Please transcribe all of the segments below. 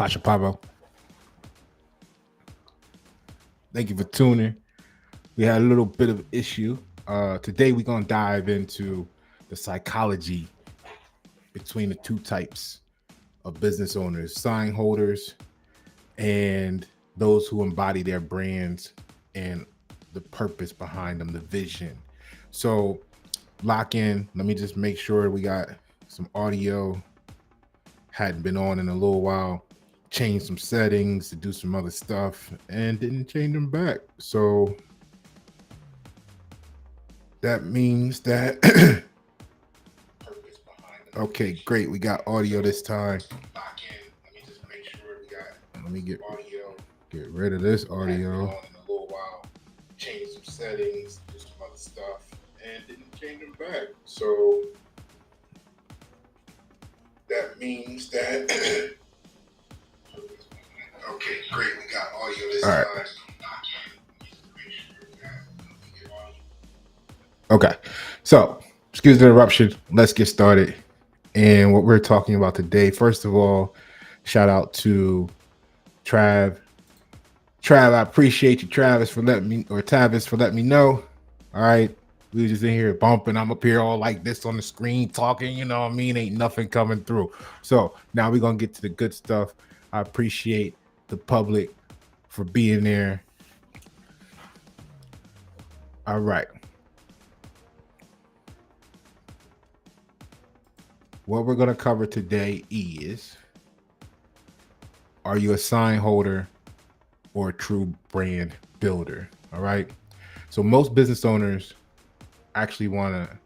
Pasha Pablo. Thank you for tuning. We had a little bit of issue. Today we're gonna dive into the psychology between the two types of business owners, sign holders, and those who embody their brands and the purpose behind them, the vision. So lock in. Let me just make sure we got some audio. Hadn't been on in a little while. Changed some settings to do some other stuff and didn't change them back. So that means that okay, great. We got audio this time. Let me get rid of this audio. Change some settings, do some other stuff, and didn't change them back. So that means that okay, great. We got audio this time. Okay, so excuse the interruption. Let's get started. And what we're talking about today, first of all, shout out to Trav. I appreciate you, Travis, for letting me, or Tavis for letting me know. All right, we were just in here bumping. I'm up here all like this on the screen talking. You know what I mean? Ain't nothing coming through. So now we're gonna get to the good stuff. I appreciate the public for being there. All right. What we're going to cover today is, are you a sign holder or a true brand builder? All right. So most business owners actually want to,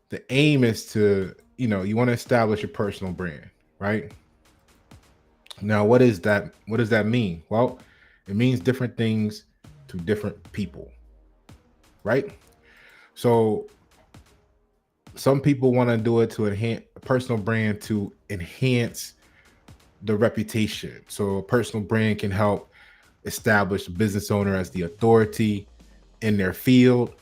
the aim is to, you want to establish a personal brand, right? Now, what is that? What does that mean? Well, it means different things to different people, right? So some people want to do it to enhance a personal brand, to enhance the reputation. So a personal brand can help establish the business owner as the authority in their field.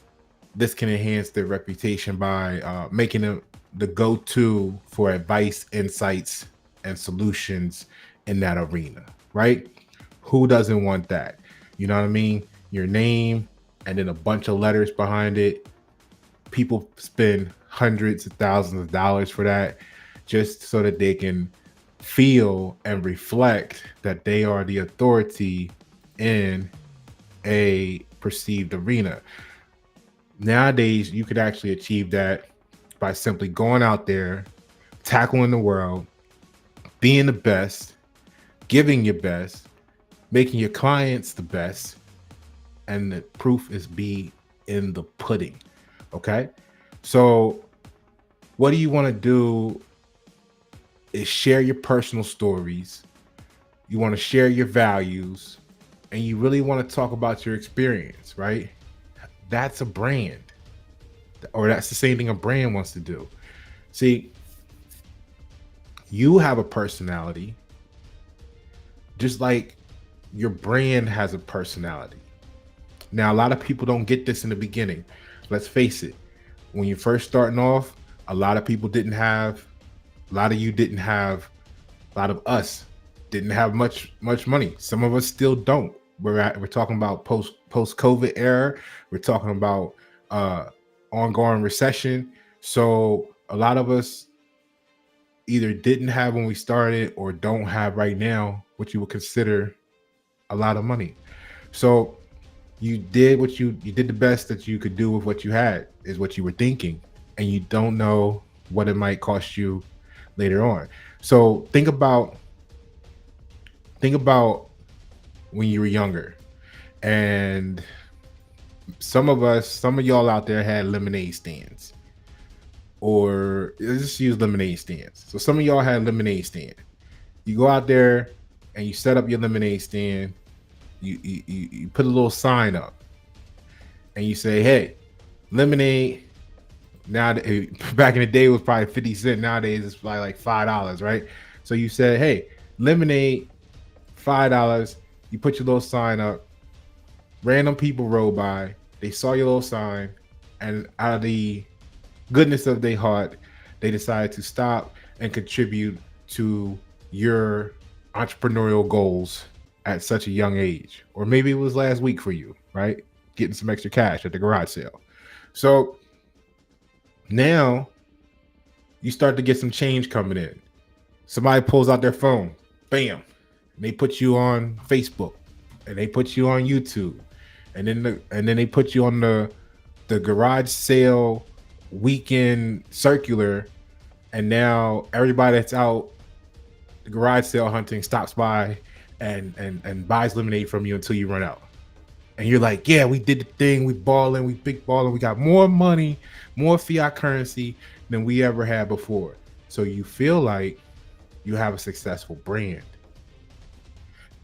This can enhance their reputation by making them the go-to for advice, insights, and solutions in that arena, right? Who doesn't want that? You know what I mean? Your name and then a bunch of letters behind it. People spend hundreds of thousands of dollars for that just so that they can feel and reflect that they are the authority in a perceived arena. Nowadays, you could actually achieve that by simply going out there, tackling the world, being the best, giving your best, making your clients the best, and the proof is be in the pudding. Okay, so what do you want to do is share your personal stories. You want to share your values, and you really want to talk about your experience, right? That's a brand, or that's the same thing a brand wants to do. See, you have a personality, just like your brand has a personality. Now, a lot of people don't get this in the beginning. Let's face it. When you're first starting off, a lot of people didn't have, a lot of you didn't have, a lot of us didn't have much money. Some of us still don't. We're talking about post COVID era. We're talking about ongoing recession. So a lot of us either didn't have when we started or don't have right now what you would consider a lot of money. So you did what you did the best that you could do with what you had, is what you were thinking, and you don't know what it might cost you later on. So think about when you were younger, and some of y'all out there had lemonade stands, or let's just use lemonade stands. So some of y'all had lemonade stand. You go out there and you set up your lemonade stand. You put a little sign up, and you say, "Hey, lemonade." Now, back in the day, it was probably 50 cents. Nowadays, it's probably like $5, right? So you said, "Hey, lemonade, $5." You put your little sign up. Random people rode by. They saw your little sign, and out of the goodness of their heart, they decided to stop and contribute to your entrepreneurial goals at such a young age, or maybe it was last week for you, right? Getting some extra cash at the garage sale. So now you start to get some change coming in. Somebody pulls out their phone, bam, and they put you on Facebook, and they put you on YouTube, and then they put you on the garage sale weekend circular, and now everybody that's out the garage sale hunting stops by and buys lemonade from you until you run out. And you're like, yeah, we did the thing, we balling, we big balling, we got more money, more fiat currency than we ever had before. So you feel like you have a successful brand.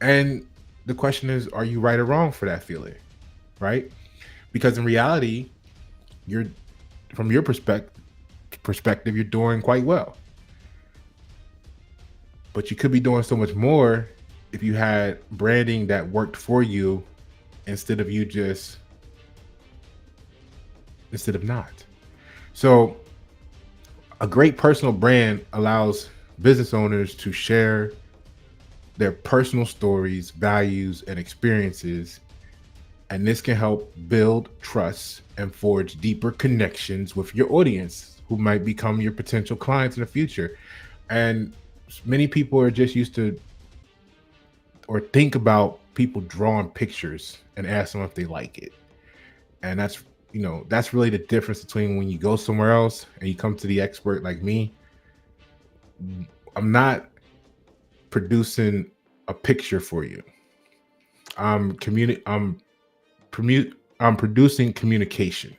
And the question is, are you right or wrong for that feeling? Right? Because in reality, you're from your perspective, you're doing quite well. But you could be doing so much more if you had branding that worked for you instead of not. So a great personal brand allows business owners to share their personal stories, values, and experiences. And this can help build trust and forge deeper connections with your audience who might become your potential clients in the future. And many people are just used to or think about people drawing pictures and ask them if they like it. And that's really the difference between when you go somewhere else and you come to the expert like me. I'm not producing a picture for you. I'm producing communication.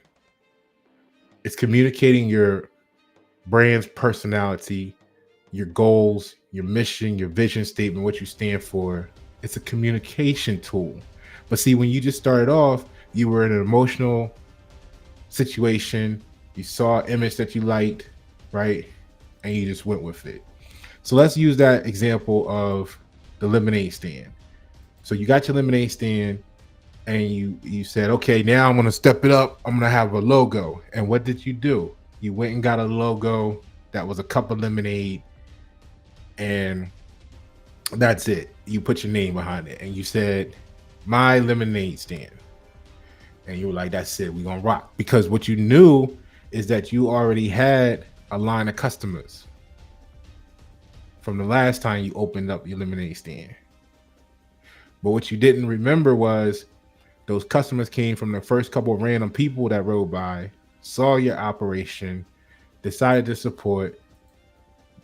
It's communicating your brand's personality, your goals, your mission, your vision statement, what you stand for. It's a communication tool. But see, when you just started off, you were in an emotional situation, you saw an image that you liked, right? And you just went with it. So let's use that example of the lemonade stand. So you got your lemonade stand and you said, okay, now I'm going to step it up. I'm going to have a logo. And what did you do? You went and got a logo that was a cup of lemonade, and that's it. You put your name behind it and you said, my lemonade stand. And you were like, that's it. We're going to rock. Because what you knew is that you already had a line of customers from the last time you opened up your lemonade stand. But what you didn't remember was those customers came from the first couple of random people that rode by, saw your operation, decided to support.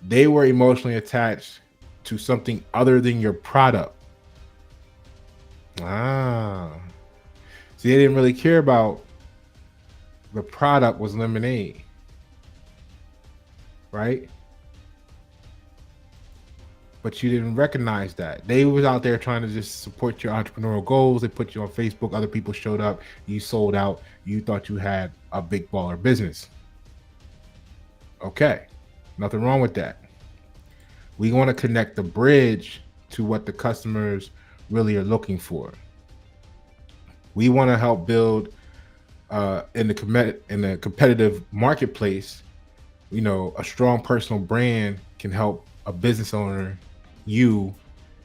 They were emotionally attached to something other than your product. See, they didn't really care about the product was lemonade, right? But you didn't recognize that. They was out there trying to just support your entrepreneurial goals. They put you on Facebook. Other people showed up. You sold out. You thought you had a big baller business. Okay, nothing wrong with that. We want to connect the bridge to what the customers really are looking for. We want to help build in the competitive marketplace. A strong personal brand can help a business owner, you,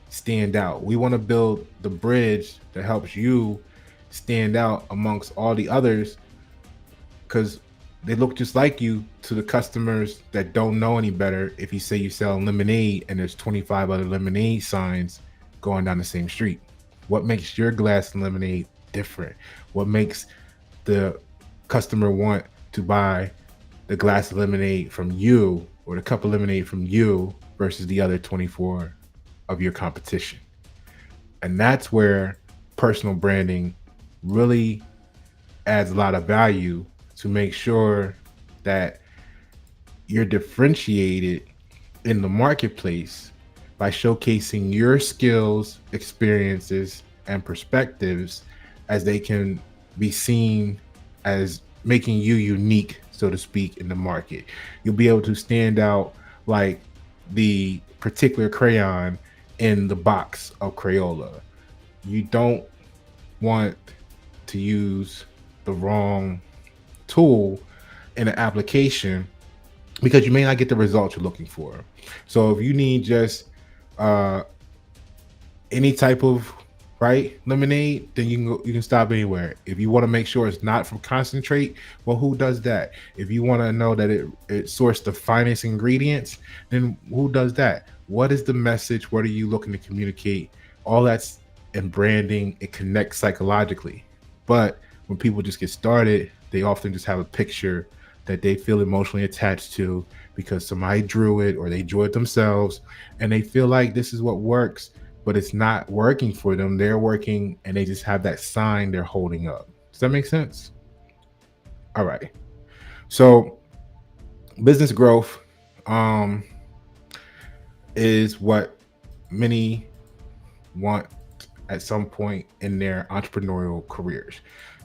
stand out. We want to build the bridge that helps you stand out amongst all the others, because they look just like you to the customers that don't know any better. If you say you sell lemonade and there's 25 other lemonade signs going down the same street, what makes your glass of lemonade different? What makes the customer want to buy the glass of lemonade from you or the cup of lemonade from you versus the other 24 of your competition? And that's where personal branding really adds a lot of value, to make sure that you're differentiated in the marketplace by showcasing your skills, experiences, and perspectives as they can be seen as making you unique, so to speak, in the market. You'll be able to stand out like the particular crayon in the box of Crayola. You don't want to use the wrong tool in an application, because you may not get the results you're looking for. So if you need just any type of right lemonade, then you can go, you can stop anywhere. If you want to make sure it's not from concentrate, well, who does that? If you want to know that it sourced the finest ingredients, then who does that? What is the message? What are you looking to communicate? All that's in branding. It connects psychologically. But when people just get started, they often just have a picture that they feel emotionally attached to because somebody drew it or they drew it themselves, and they feel like this is what works, but it's not working for them. They're working and they just have that sign they're holding up. Does that make sense? All right. So business growth um, is what many want at some point in their entrepreneurial careers.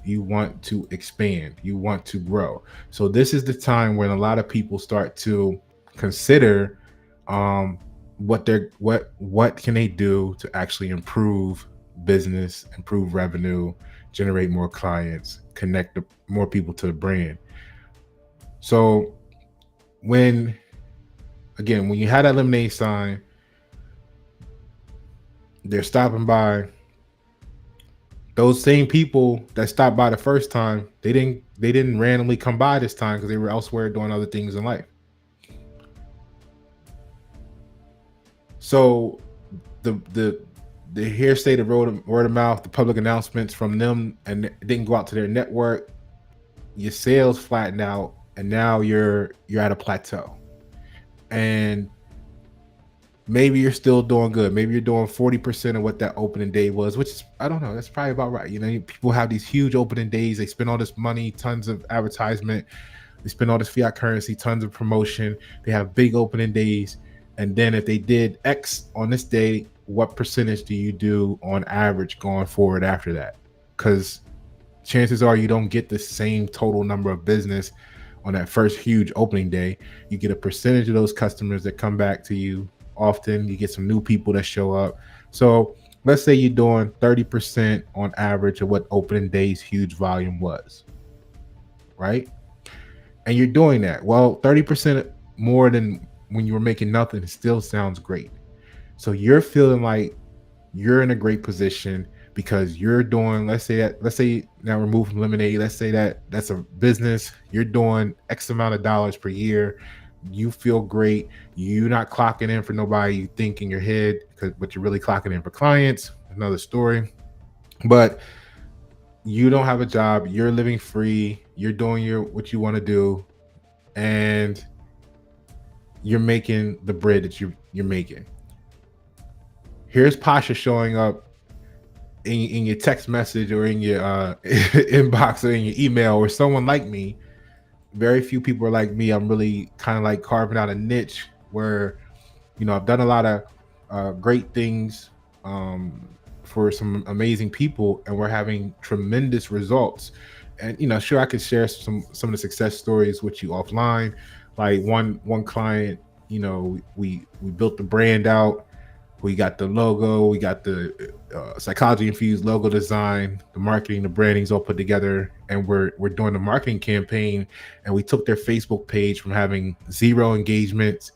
You want to expand, you want to grow. So this is the time when a lot of people start to consider um, what can they do to actually improve business, improve revenue, generate more clients, connect more people to the brand. So when when you had that lemonade sign, they're stopping by. Those same people that stopped by the first time, they didn't randomly come by this time because they were elsewhere doing other things in life. So the the hearsay, the word of mouth, the public announcements from them, and it didn't go out to their network. Your sales flattened out, and now you're at a plateau. And maybe you're still doing good. Maybe you're doing 40% of what that opening day was, which is, I don't know, that's probably about right. You know, people have these huge opening days. They spend all this money, tons of advertisement. They spend all this fiat currency, tons of promotion. They have big opening days. And then if they did X on this day, what percentage do you do on average going forward after that? Because chances are you don't get the same total number of business on that first huge opening day. You get a percentage of those customers that come back to you often. You get some new people that show up. So let's say you're doing 30% on average of what opening day's huge volume was, right? And you're doing that. Well, 30% more than when you were making nothing still sounds great. So you're feeling like you're in a great position because you're doing, let's say now we're moving from lemonade, let's say that's a business, you're doing X amount of dollars per year, you feel great, you're not clocking in for nobody, you think in your head, but you're really clocking in for clients, another story. But you don't have a job, you're living free, you're doing what you want to do, and you're making the bread that you're making. Here's Pasha showing up in your text message or in your inbox or in your email, or someone like me. Very few people are like me. I'm really kind of like carving out a niche where, I've done a lot of great things for some amazing people, and we're having tremendous results. And sure, I could share some of the success stories with you offline. Like one client, we built the brand out. We got the logo, we got the psychology infused logo design, the marketing, the branding's all put together, and we're doing the marketing campaign. And we took their Facebook page from having 0 engagements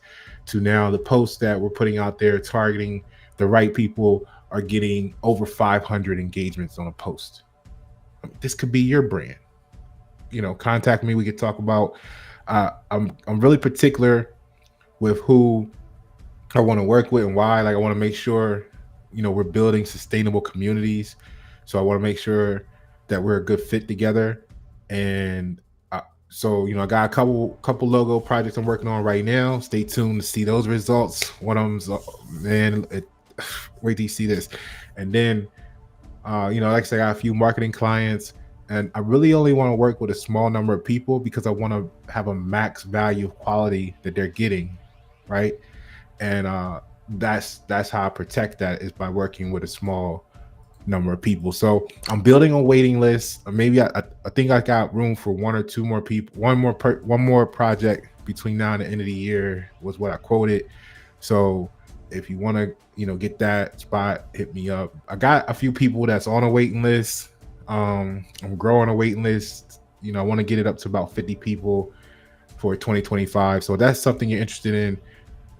to now the posts that we're putting out there targeting the right people are getting over 500 engagements on a post. This could be your brand. Contact me. We could talk about. I'm really particular with who I want to work with and why. Like, I want to make sure, we're building sustainable communities. So I want to make sure that we're a good fit together. And so, I got a couple logo projects I'm working on right now. Stay tuned to see those results. One of them's, man, wait till you see this. And then, like I said, I got a few marketing clients. And I really only want to work with a small number of people because I want to have a max value of quality that they're getting, right? And that's how I protect that, is by working with a small number of people. So I'm building a waiting list. Maybe I think I got room for 1 or 2 more people. One more project between now and the end of the year was what I quoted. So if you want to get that spot, hit me up. I got a few people that's on a waiting list. I'm growing a waiting list. I want to get it up to about 50 people for 2025. So if that's something you're interested in,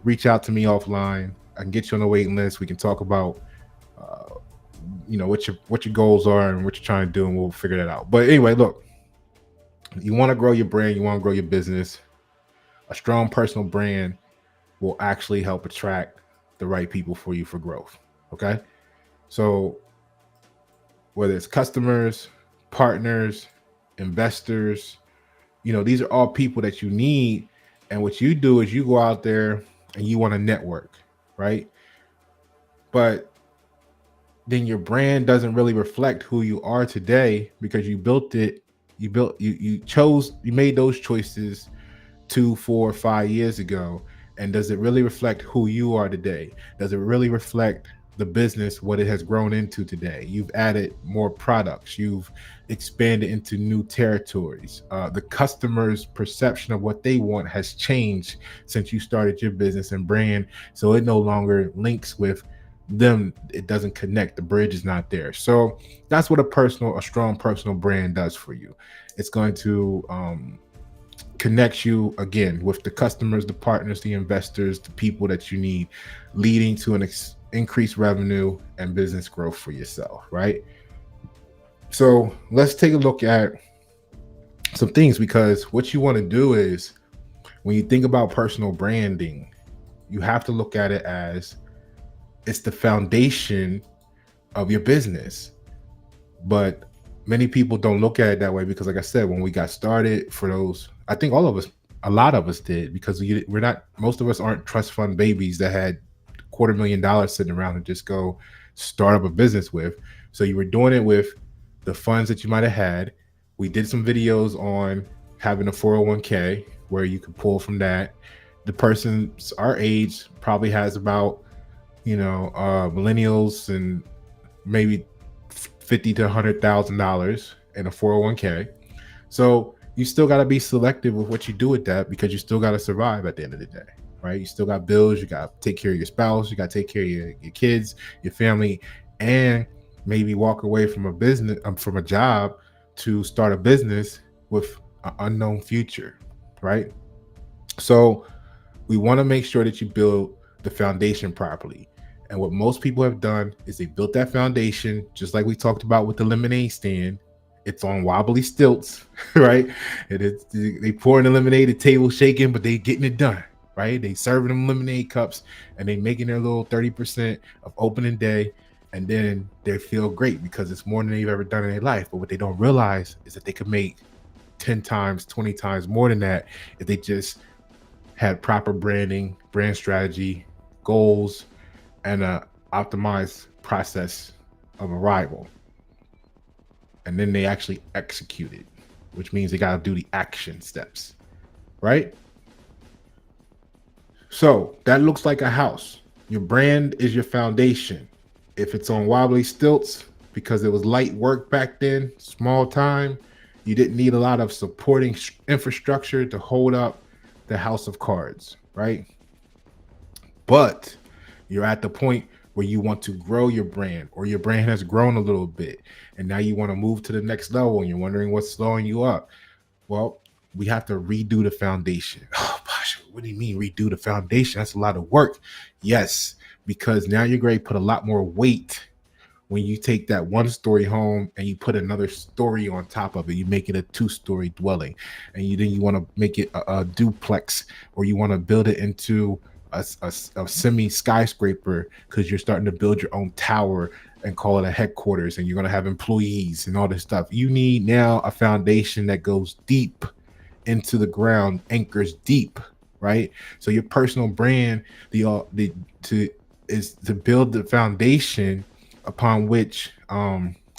reach out to me offline. I can get you on the waiting list. We can talk about what your goals are and what you're trying to do, and we'll figure that out. But anyway, look, you want to grow your brand, you want to grow your business. A strong personal brand will actually help attract the right people for you for growth. Okay. So whether it's customers, partners, investors, these are all people that you need. And what you do is you go out there and you want to network, right? But then your brand doesn't really reflect who you are today because you built it. You made those choices 2, 4, 5 years ago. And does it really reflect who you are today? Does it really reflect the business, what it has grown into today? You've added more products. You've expanded into new territories. The customer's perception of what they want has changed since you started your business and brand. So it no longer links with them. It doesn't connect. The bridge is not there. So that's what a strong personal brand does for you. It's going to connects you again with the customers, the partners, the investors, the people that you need, leading to an increased revenue and business growth for yourself, right? So let's take a look at some things, because what you want to do is, when you think about personal branding, you have to look at it as it's the foundation of your business. But many people don't look at it that way because, like I said, when we got started, I think a lot of us did, because most of us aren't trust fund babies that had $250,000 sitting around and just go start up a business with. So you were doing it with the funds that you might have had. We did some videos on having a 401k where you could pull from that. The person our age probably has about, millennials, and maybe $50,000 to $100,000 in a 401k. So you still got to be selective with what you do with that, because you still got to survive at the end of the day, right? You still got bills. You got to take care of your spouse. You got to take care of your kids, your family, and maybe walk away from a business, from a job, to start a business with an unknown future, right? So we want to make sure that you build the foundation properly. And what most people have done is they built that foundation, just like we talked about with the lemonade stand. It's on wobbly stilts, right? They pouring the lemonade, the table shaking, but they getting it done, right? They serving them lemonade cups, and they making their little 30% of opening day, and then they feel great because it's more than they've ever done in their life. But what they don't realize is that they could make 10 times, 20 times more than that if they just had proper branding, brand strategy, goals, and a optimized process of arrival. And then they actually execute it, which means they got to do the action steps, right? So that looks like a house. Your brand is your foundation. If it's on wobbly stilts because it was light work back then, small time, you didn't need a lot of supporting infrastructure to hold up the house of cards, right? But you're at the point where you want to grow your brand, or your brand has grown a little bit, and now you want to move to the next level, and you're wondering what's slowing you up. Well, we have to redo the foundation. Oh, gosh, what do you mean redo the foundation? That's a lot of work. Yes, because now you're going to put a lot more weight when you take that one story home and you put another story on top of it. You make it a 2-story dwelling, and then you want to make it a duplex, or you want to build it into a semi skyscraper, because you're starting to build your own tower and call it a headquarters, and you're going to have employees and all this stuff. You need now a foundation that goes deep into the ground, anchors deep, right? So your personal brand, is to build the foundation upon which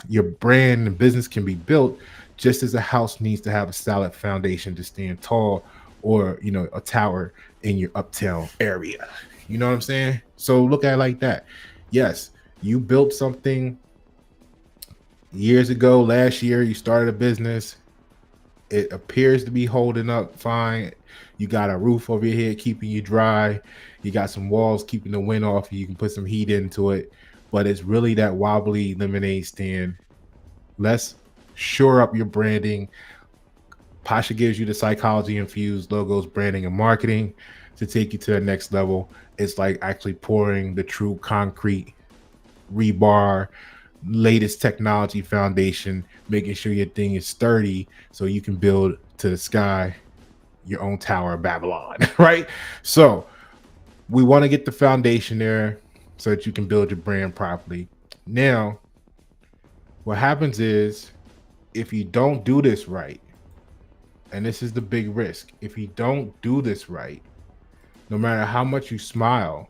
your brand and business can be built, just as a house needs to have a solid foundation to stand tall, or a tower in your uptown area. You know what I'm saying? So look at it like that. Yes, you built something years ago. Last year you started a business. It appears to be holding up fine. You got a roof over your head keeping you dry. You got some walls keeping the wind off. You can put some heat into it. But it's really that wobbly lemonade stand. Let's shore up your branding. Pasha gives you the psychology infused logos, branding, and marketing to take you to the next level. It's like actually pouring the true concrete rebar, latest technology foundation, making sure your thing is sturdy so you can build to the sky your own Tower of Babylon, right? So we want to get the foundation there so that you can build your brand properly. Now, what happens is if you don't do this right, and this is the big risk, if you don't do this right, no matter how much you smile,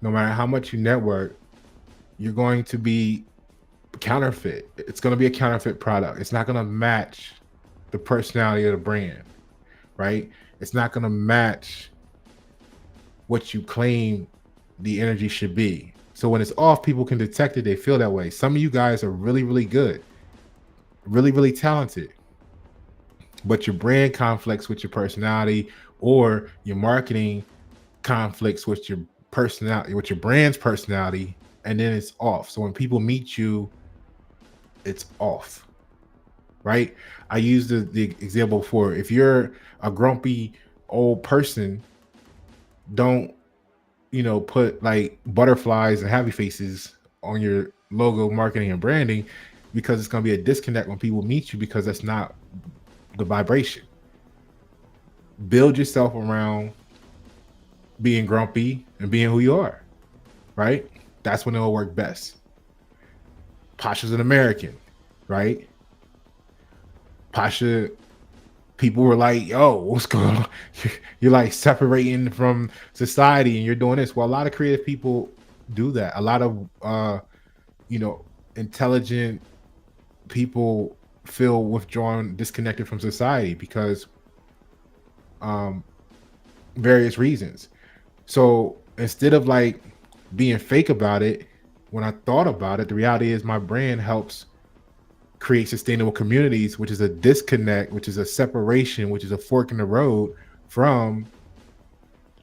no matter how much you network, you're going to be counterfeit. It's going to be a counterfeit product. It's not going to match the personality of the brand, right? It's not going to match what you claim the energy should be. So when it's off, people can detect it. They feel that way. Some of you guys are really, really good, really, really talented, but your brand conflicts with your personality, or your marketing conflicts with your personality, with your brand's personality, and then it's off. So when people meet you, it's off, right? I used the example before. If you're a grumpy old person, don't put like butterflies and happy faces on your logo, marketing, and branding, because it's going to be a disconnect when people meet you, because that's not the vibration. Build yourself around being grumpy and being who you are, right? That's when it'll work best. Pasha's an American, right? Pasha, people were like, yo, what's going on? You're like separating from society and you're doing this. Well, a lot of creative people do that. A lot of intelligent people feel withdrawn, disconnected from society because various reasons. So instead of like being fake about it, when I thought about it, the reality is my brand helps create sustainable communities, which is a disconnect, which is a separation, which is a fork in the road from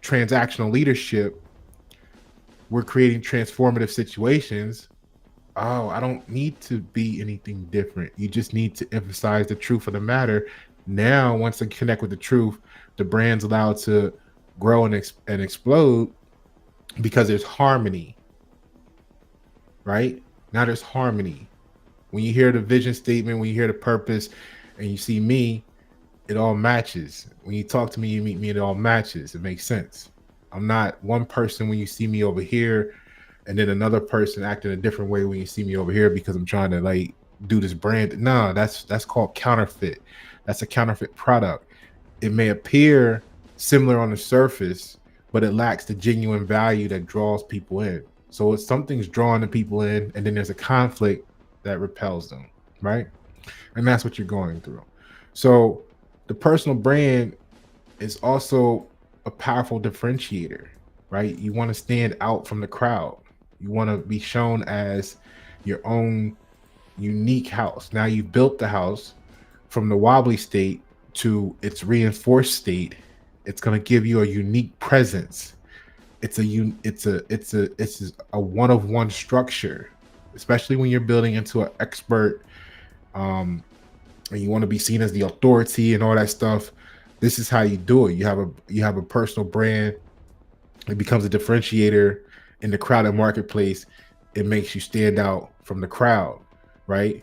transactional leadership. We're creating transformative situations. Oh, I don't need to be anything different. You just need to emphasize the truth of the matter. Now, once I connect with the truth, the brand's allowed to grow and explode because there's harmony, right? Now there's harmony. When you hear the vision statement, when you hear the purpose, and you see me, it all matches. When you talk to me, you meet me, it all matches. It makes sense. I'm not one person when you see me over here, and then another person acting a different way when you see me over here because I'm trying to like do this brand. No, that's called counterfeit. That's a counterfeit product. It may appear similar on the surface, but it lacks the genuine value that draws people in. So it's something's drawing the people in, and then there's a conflict that repels them, right? And that's what you're going through. So the personal brand is also a powerful differentiator, right? You want to stand out from the crowd. You want to be shown as your own unique house. Now you've built the house from the wobbly state to its reinforced state. It's going to give you a unique presence. It's a one-of-one structure, especially when you're building into an expert, and you want to be seen as the authority and all that stuff. This is how you do it. You have a personal brand. It becomes a differentiator in the crowded marketplace. It makes you stand out from the crowd, right?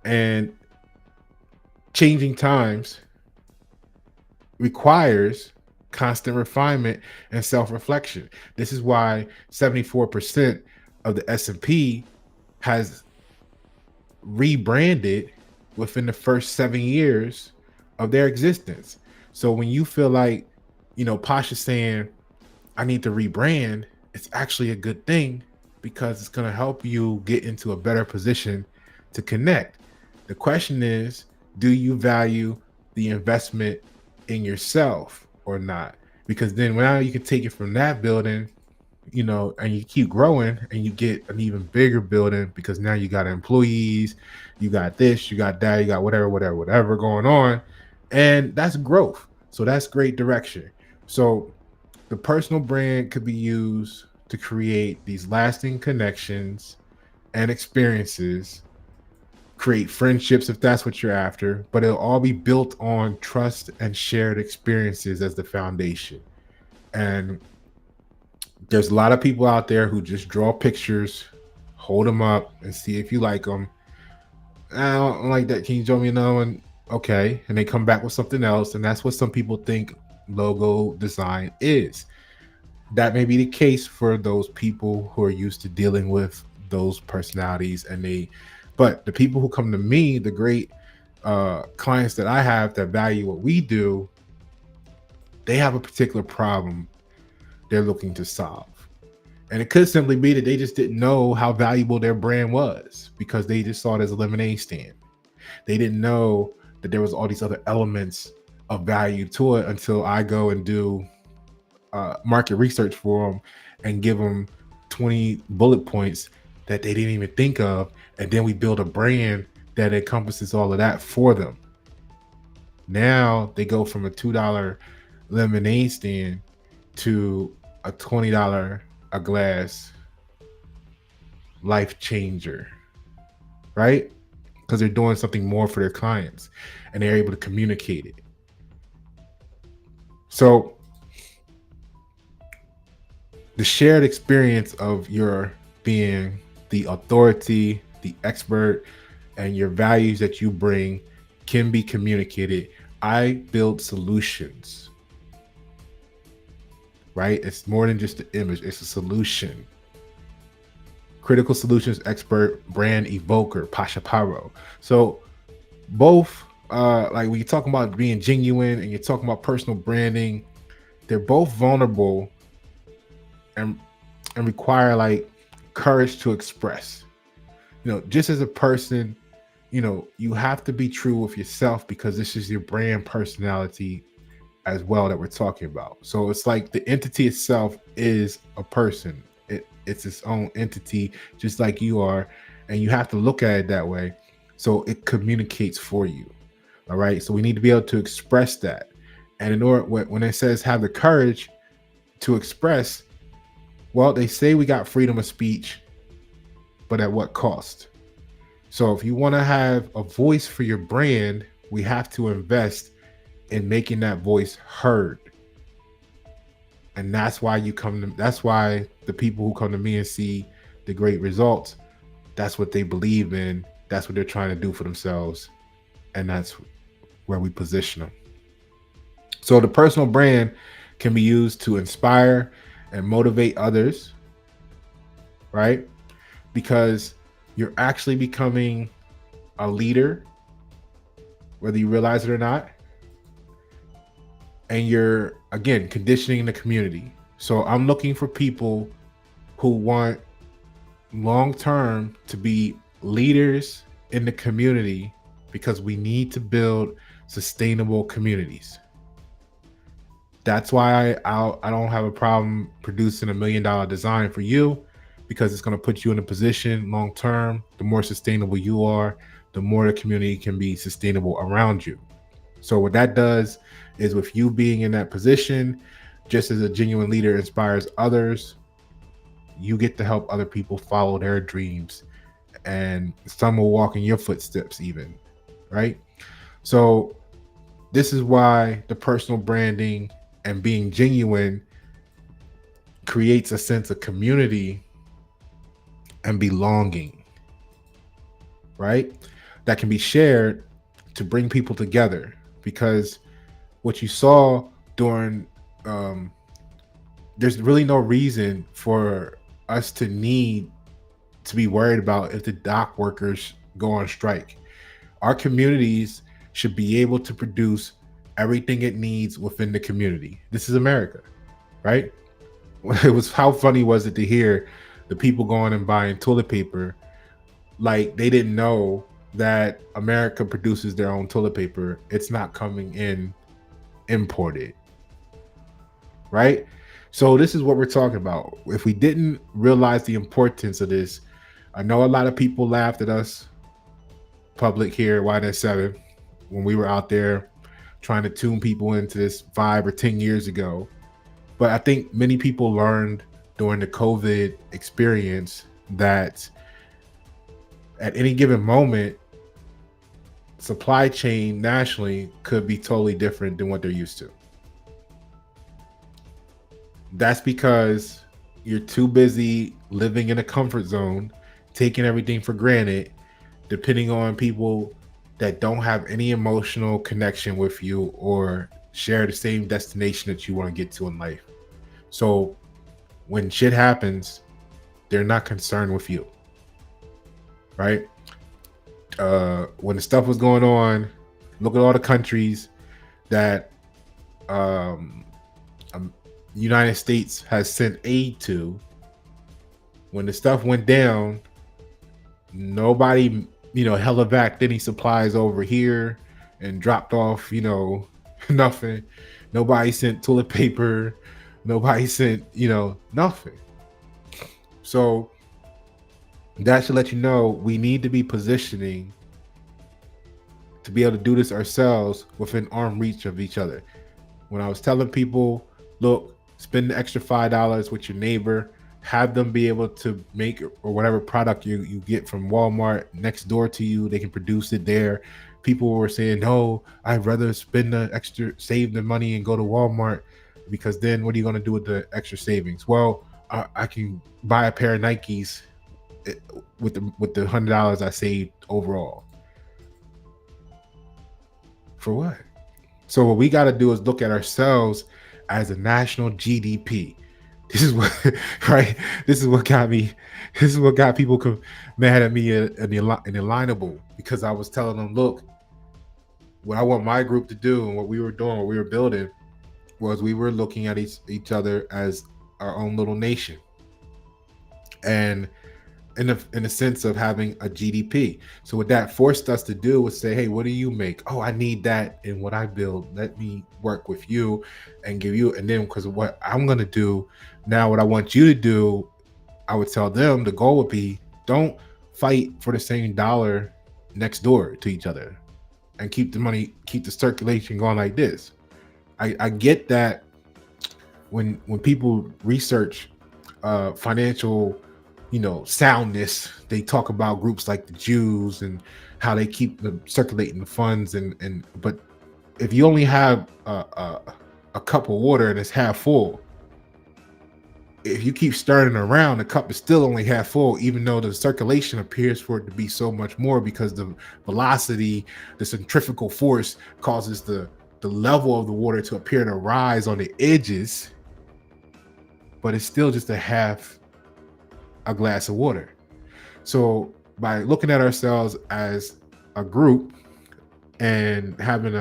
And changing times requires constant refinement and self-reflection. This is why 74% of the S&P has rebranded within the first 7 years of their existence. So when you feel like, Pasha saying, I need to rebrand, it's actually a good thing because it's going to help you get into a better position to connect. The question is, do you value the investment in yourself or not? Because then now you can take it from that building, and you keep growing and you get an even bigger building because now you got employees, you got this, you got that, you got whatever going on. And that's growth. So that's great direction. So the personal brand could be used to create these lasting connections and experiences, create friendships if that's what you're after, but it'll all be built on trust and shared experiences as the foundation. And there's a lot of people out there who just draw pictures hold them up and see if you like them. I don't like that. Can you show me another one? Okay. And they come back with something else. And that's what some people think logo design is. That may be the case for those people who are used to dealing with those personalities. But the people who come to me, the great clients that I have that value what we do, they have a particular problem they're looking to solve. And it could simply be that they just didn't know how valuable their brand was because they just saw it as a lemonade stand. They didn't know that there was all these other elements of value to it until I go and do market research for them and give them 20 bullet points that they didn't even think of. And then we build a brand that encompasses all of that for them. Now they go from a $2 lemonade stand to a $20 a glass life changer, right? Because they're doing something more for their clients and they're able to communicate it. So the shared experience of your being the authority, the expert, and your values that you bring can be communicated. I build solutions, right? It's more than just the image, it's a solution. Critical solutions expert, brand evoker, Pasha Paro. So both, like when you're talking about being genuine and you're talking about personal branding, they're both vulnerable and require like courage to express. Just as a person, you have to be true with yourself because this is your brand personality as well that we're talking about. So it's like the entity itself is a person. It's its own entity, just like you are, and you have to look at it that way. So it communicates for you. All right. So we need to be able to express that. And in order, when it says have the courage to express, well, they say we got freedom of speech, but at what cost? So if you want to have a voice for your brand, we have to invest in making that voice heard. And that's why that's why the people who come to me and see the great results, that's what they believe in. That's what they're trying to do for themselves. And that's where we position them. So the personal brand can be used to inspire and motivate others, right? Because you're actually becoming a leader, whether you realize it or not. And you're, again, conditioning the community. So I'm looking for people who want long-term to be leaders in the community because we need to build sustainable communities. That's why I don't have a problem producing $1 million design for you, because it's going to put you in a position long-term. The more sustainable you are, the more the community can be sustainable around you. So what that does is, with you being in that position, just as a genuine leader inspires others, you get to help other people follow their dreams, and some will walk in your footsteps even, right? So this is why the personal branding and being genuine creates a sense of community and belonging, right? That can be shared to bring people together. Because what you saw during, there's really no reason for us to need to be worried about if the dock workers go on strike. Our communities should be able to produce everything it needs within the community. This is America, right? How funny was it to hear the people going and buying toilet paper like they didn't know that America produces their own toilet paper. It's not coming in imported, right? So this is what we're talking about. If we didn't realize the importance of this, I know a lot of people laughed at us public here at YNS7 when we were out there trying to tune people into this 5 or 10 years ago. But I think many people learned during the COVID experience that at any given moment, supply chain nationally could be totally different than what they're used to. That's because you're too busy living in a comfort zone taking everything for granted, depending on people that don't have any emotional connection with you or share the same destination that you want to get to in life. So when shit happens, they're not concerned with you, right? When the stuff was going on, look at all the countries that um, United States has sent aid to. When the stuff went down, nobody, hella back any supplies over here and dropped off, nothing. Nobody sent toilet paper. Nobody sent, nothing. So that should let you know we need to be positioning to be able to do this ourselves within arm reach of each other. When I was telling people, look, spend the extra $5 with your neighbor, have them be able to make or whatever product you get from Walmart next door to you, they can produce it there. People were saying, no, I'd rather spend the extra, save the money and go to Walmart, because then what are you going to do with the extra savings? Well, I can buy a pair of Nikes with the $100 I saved overall. For what? So what we got to do is look at ourselves as a national GDP. This is what, right? This is what got me. This is what got people mad at me in the alignable, because I was telling them, look, what I want my group to do and what we were doing, what we were building, was we were looking at each other as our own little nation, and in a sense of having a GDP. So what that forced us to do was say, hey, what do you make? Oh, I need that in what I build. Let me work with you and give you. And then because of what I'm going to do now, what I want you to do, I would tell them the goal would be, don't fight for the same dollar next door to each other, and keep the money, keep the circulation going like this. I get that when people research financial soundness, they talk about groups like the Jews and how they keep them circulating the funds, but if you only have a cup of water and it's half full, if you keep stirring around, the cup is still only half full, even though the circulation appears for it to be so much more, because the velocity, the centrifugal force, causes the level of the water to appear to rise on the edges, but it's still just a glass of water. So by looking at ourselves as a group and having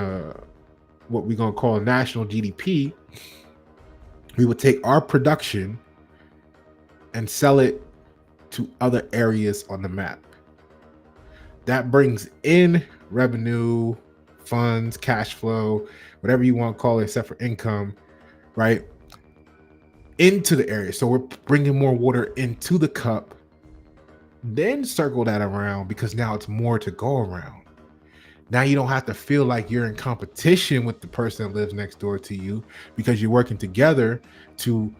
what we're going to call a national GDP, we would take our production and sell it to other areas on the map. That brings in revenue, funds, cash flow, whatever you want to call it, except for income, right, into the area. So we're bringing more water into the cup, then circle that around, because now it's more to go around. Now you don't have to feel like you're in competition with the person that lives next door to you, because you're working together to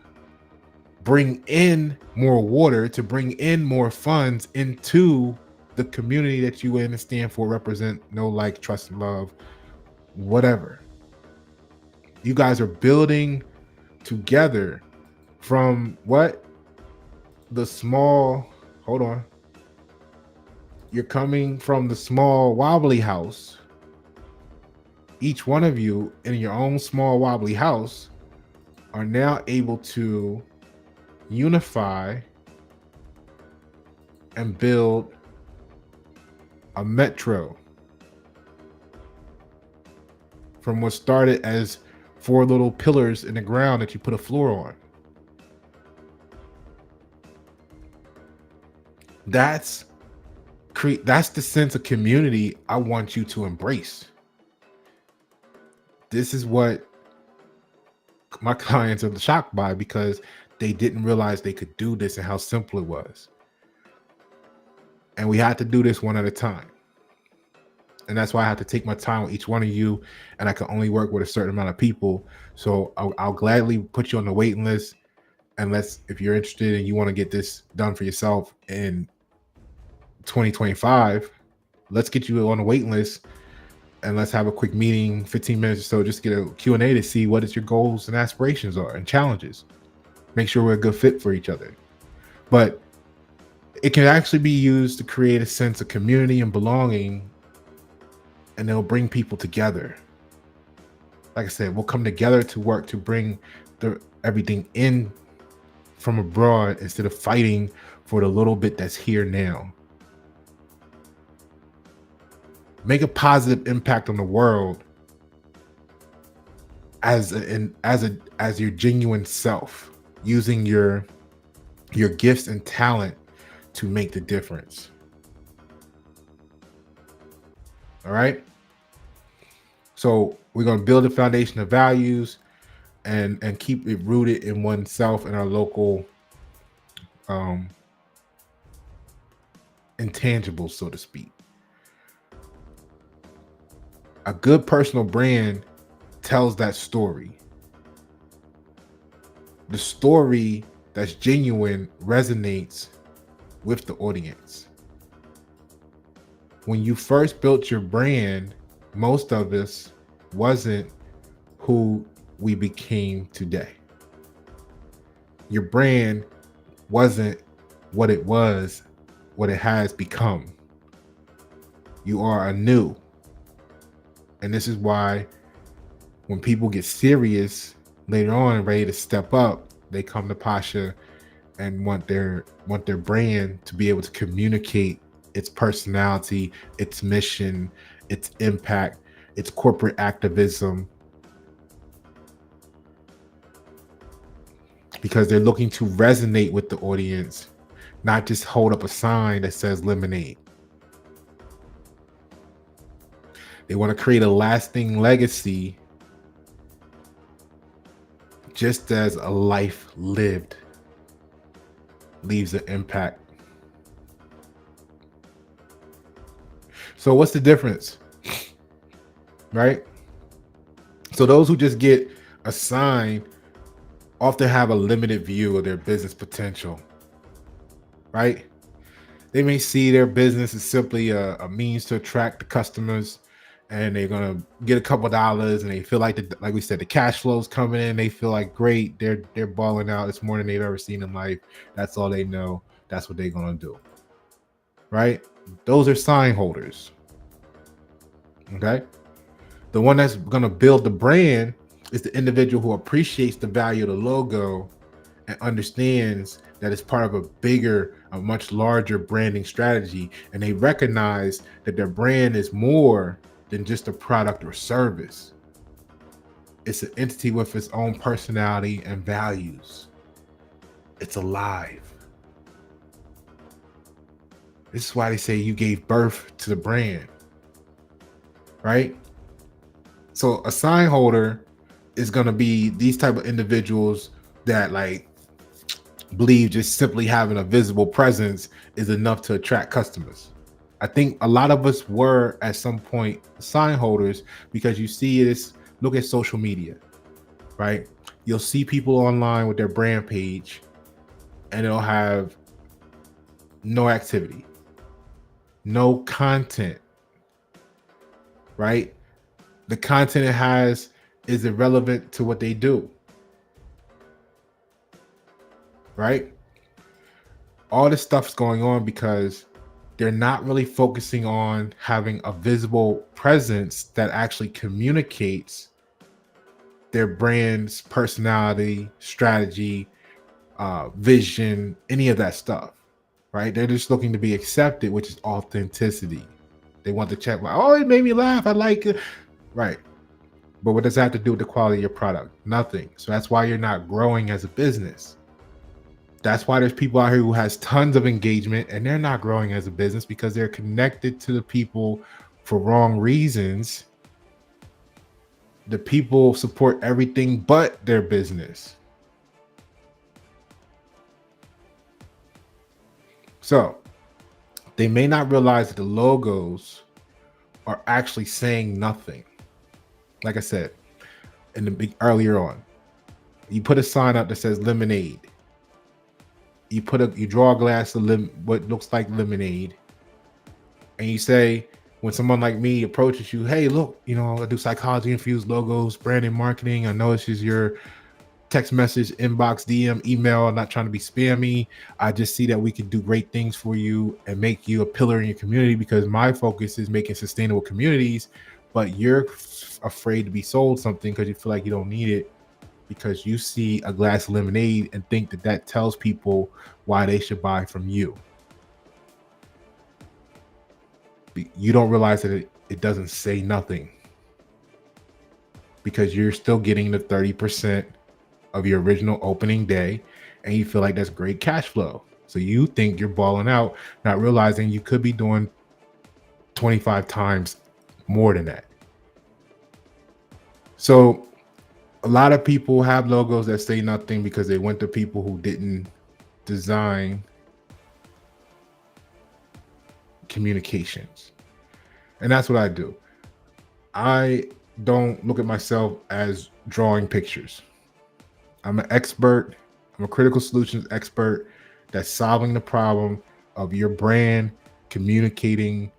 bring in more water, to bring in more funds into the community that you in and stand for, represent, know, like, trust, and love, whatever. You guys are building together from what? The small, hold on. You're coming from the small wobbly house. Each one of you in your own small wobbly house are now able to unify and build a metro from what started as 4 little pillars in the ground that you put a floor on. That's the sense of community I want you to embrace. This is what my clients are shocked by, because they didn't realize they could do this and how simple it was. And we had to do this one at a time. And that's why I have to take my time with each one of you, and I can only work with a certain amount of people. So I'll gladly put you on the waiting list, and if you're interested and you want to get this done for yourself in 2025, let's get you on the waiting list, and let's have a quick meeting, 15 minutes or so, just get a Q&A to see what is your goals and aspirations are and challenges. Make sure we're a good fit for each other. But It can actually be used to create a sense of community and belonging, and it'll bring people together. Like I said, we'll come together to work to bring everything in from abroad instead of fighting for the little bit that's here now. Make a positive impact on the world as your genuine self, using your gifts and talent to make the difference. All right. So we're going to build a foundation of values and keep it rooted in oneself and our local intangibles, so to speak. A good personal brand tells that story. The story that's genuine resonates with the audience. When you first built your brand, most of us wasn't who we became today. Your brand wasn't what it was, what it has become. You are anew. And this is why when people get serious later on and ready to step up, they come to Pasha and want their brand to be able to communicate its personality, its mission, its impact, its corporate activism, because they're looking to resonate with the audience, not just hold up a sign that says lemonade. They want to create a lasting legacy, just as a life lived leaves an impact. So what's the difference? Right? So those who just get a sign often have a limited view of their business potential. Right? They may see their business as simply a means to attract the customers, and they're gonna get a couple dollars, and they feel like like we said, the cash flow's coming in. They feel like great, they're balling out. It's more than they've ever seen in life. That's all they know. That's what they're gonna do. Right? Those are sign holders. Okay. The one that's gonna build the brand is the individual who appreciates the value of the logo and understands that it's part of a much larger branding strategy, and they recognize that their brand is more than just a product or service. It's an entity with its own personality and values. It's alive. This is why they say you gave birth to the brand, right? So a sign holder is going to be these type of individuals that like believe just simply having a visible presence is enough to attract customers. I think a lot of us were at some point sign holders, because you see this, look at social media, right? You'll see people online with their brand page and it'll have no activity, no content, right? The content it has is irrelevant to what they do, right? All this stuff's going on because they're not really focusing on having a visible presence that actually communicates their brand's personality, strategy, vision, any of that stuff, right? They're just looking to be accepted, which is authenticity. They want to check, like, oh, it made me laugh, I like it, right? But what does that have to do with the quality of your product? Nothing. So that's why you're not growing as a business. That's why there's people out here who has tons of engagement and they're not growing as a business, because they're connected to the people for wrong reasons. The people support everything but their business. So they may not realize that the logos are actually saying nothing. Like I said earlier on, you put a sign up that says lemonade. You draw a glass of what looks like lemonade, and you say, when someone like me approaches you, hey, look, I do psychology infused logos, branding, marketing. I know this is your text message, inbox, DM, email. I'm not trying to be spammy. I just see that we can do great things for you and make you a pillar in your community, because my focus is making sustainable communities, but you're afraid to be sold something because you feel like you don't need it, because you see a glass of lemonade and think that that tells people why they should buy from you. You don't realize that it doesn't say nothing, because you're still getting the 30% of your original opening day, and you feel like that's great cash flow. So you think you're balling out, not realizing you could be doing 25 times more than that. So a lot of people have logos that say nothing because they went to people who didn't design communications. And that's what I do. I don't look at myself as drawing pictures. I'm an expert. I'm a critical solutions expert that's solving the problem of your brand communicating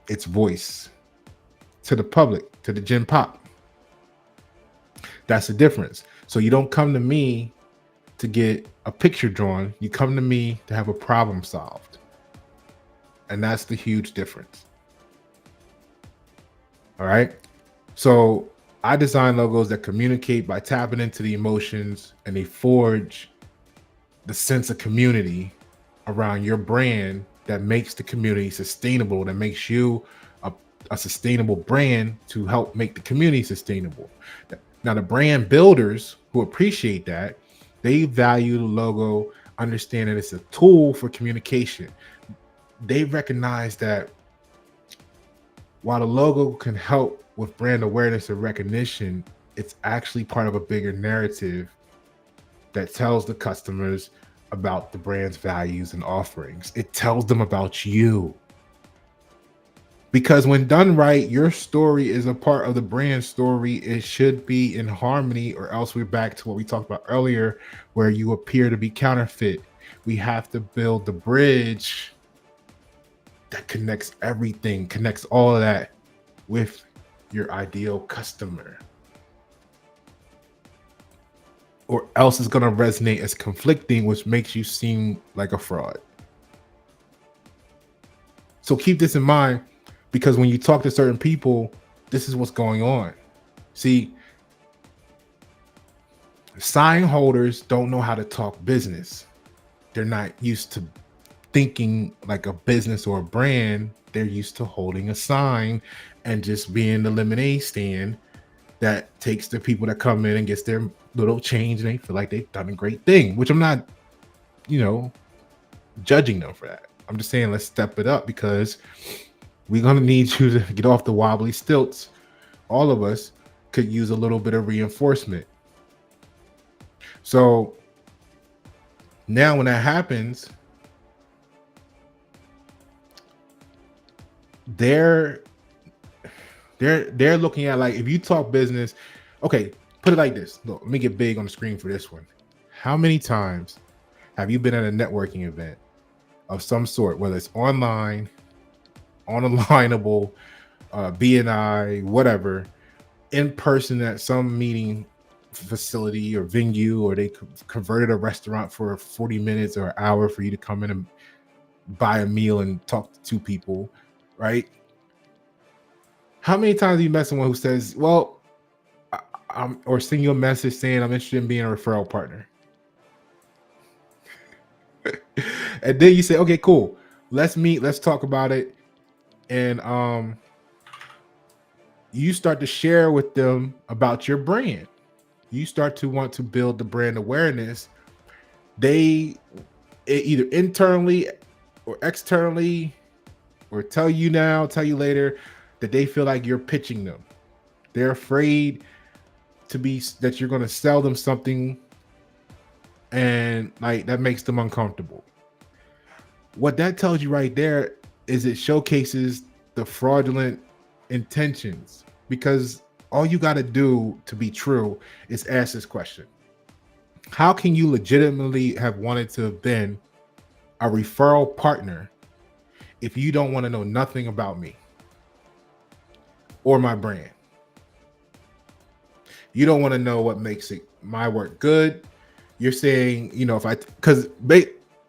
its voice to the public, to the gen pop. That's the difference. So you don't come to me to get a picture drawn. You come to me to have a problem solved. And that's the huge difference. All right. So I design logos that communicate by tapping into the emotions, and they forge the sense of community around your brand that makes the community sustainable, that makes you a sustainable brand to help make the community sustainable. Now, the brand builders who appreciate that, they value the logo, understand that it's a tool for communication. They recognize that while the logo can help with brand awareness and recognition, it's actually part of a bigger narrative that tells the customers about the brand's values and offerings. It tells them about you. Because when done right, your story is a part of the brand story. It should be in harmony, or else we're back to what we talked about earlier, where you appear to be counterfeit. We have to build the bridge that connects everything, connects all of that with your ideal customer. Or else it's going to resonate as conflicting, which makes you seem like a fraud. So keep this in mind, because when you talk to certain people, this is what's going on. See, sign holders don't know how to talk business. They're not used to thinking like a business or a brand. They're used to holding a sign and just being the lemonade stand that takes the people that come in and gets their little change, and they feel like they've done a great thing, which I'm not, judging them for that. I'm just saying, let's step it up, because we're going to need you to get off the wobbly stilts. All of us could use a little bit of reinforcement. So now when that happens, they're looking at, like, if you talk business, okay, put it like this. Look, let me get big on the screen for this one. How many times have you been at a networking event of some sort, whether it's online, on a lineable, BNI, whatever, in person at some meeting facility or venue, or they converted a restaurant for 40 minutes or an hour for you to come in and buy a meal and talk to two people, right? How many times have you met someone who says, well, or send you a message saying, I'm interested in being a referral partner? And then you say, okay, cool. Let's meet. Let's talk about it. And you start to share with them about your brand. You start to want to build the brand awareness. They either internally or externally, or tell you now, tell you later, that they feel like you're pitching them. They're afraid that you're going to sell them something, and like that makes them uncomfortable. What that tells you right there is it showcases the fraudulent intentions, because all you got to do to be true is ask this question: how can you legitimately have wanted to have been a referral partner if you don't want to know nothing about me or my brand? You don't want to know what makes my work good. You're saying, if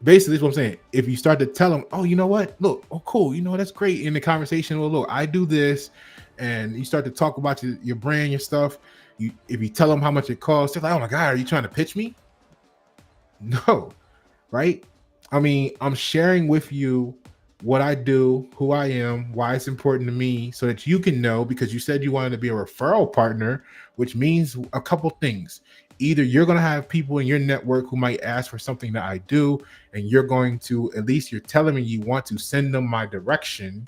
basically that's what I'm saying. If you start to tell them, oh, you know what? Look, oh, cool. You know, that's great. In the conversation, well, look, I do this. And you start to talk about your brand, your stuff. If you tell them how much it costs, they're like, oh my God, are you trying to pitch me? No, right? I mean, I'm sharing with you what I do, who I am, why it's important to me, so that you can know, because you said you wanted to be a referral partner, which means a couple things. Either you're going to have people in your network who might ask for something that I do, and you're going to, at least you're telling me you want to send them my direction,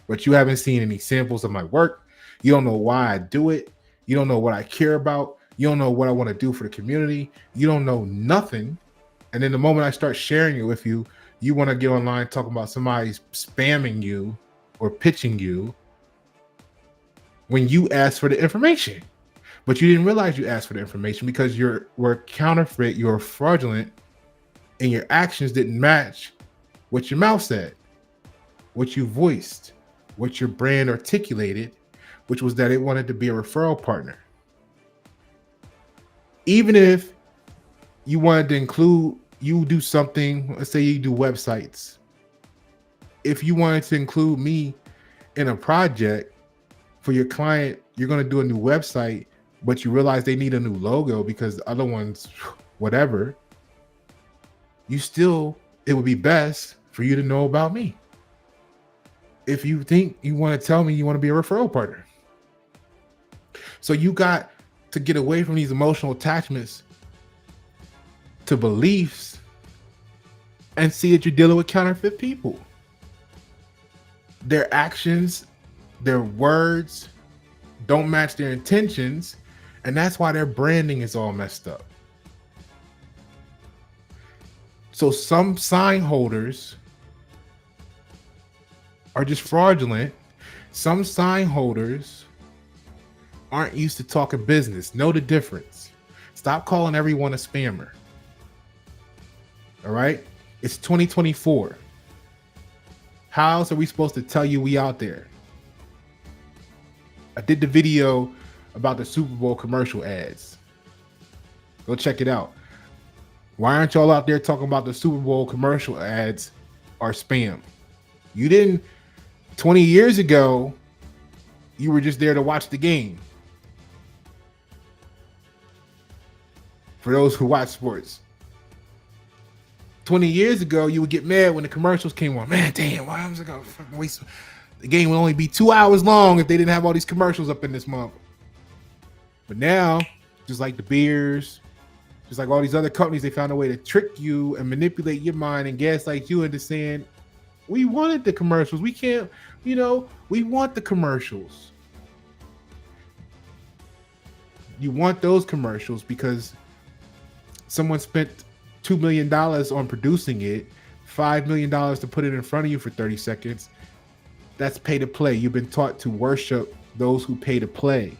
but you haven't seen any samples of my work. You don't know why I do it. You don't know what I care about. You don't know what I want to do for the community. You don't know nothing. And then the moment I start sharing it with you, you want to get online talking about somebody spamming you or pitching you when you asked for the information. But you didn't realize you asked for the information because were counterfeit, you're fraudulent, and your actions didn't match what your mouth said, what you voiced, what your brand articulated, which was that it wanted to be a referral partner. Even if you wanted to include, you do something, let's say you do websites. If you wanted to include me in a project for your client, you're going to do a new website, but you realize they need a new logo because the other ones, whatever, it would be best for you to know about me. If you think you want to tell me you want to be a referral partner. So you got to get away from these emotional attachments to beliefs and see that you're dealing with counterfeit people. Their actions, their words don't match their intentions, and that's why their branding is all messed up. So some sign holders are just fraudulent. Some sign holders aren't used to talking business. Know the difference. Stop calling everyone a spammer. All right? It's 2024. How else are we supposed to tell you we out there? I did the video about the Super Bowl commercial ads. Go check it out. Why aren't y'all out there talking about the Super Bowl commercial ads are spam? You didn't, 20 years ago, you were just there to watch the game. For those who watch sports. 20 years ago, you would get mad when the commercials came on. Man, damn, why was I gonna fucking waste? The game would only be 2 hours long if they didn't have all these commercials up in this month. But now, just like the beers, just like all these other companies, they found a way to trick you and manipulate your mind and gaslight you into saying, we wanted the commercials. We can't, we want the commercials. You want those commercials because someone spent $2 million on producing it, $5 million to put it in front of you for 30 seconds. That's pay to play. You've been taught to worship those who pay to play.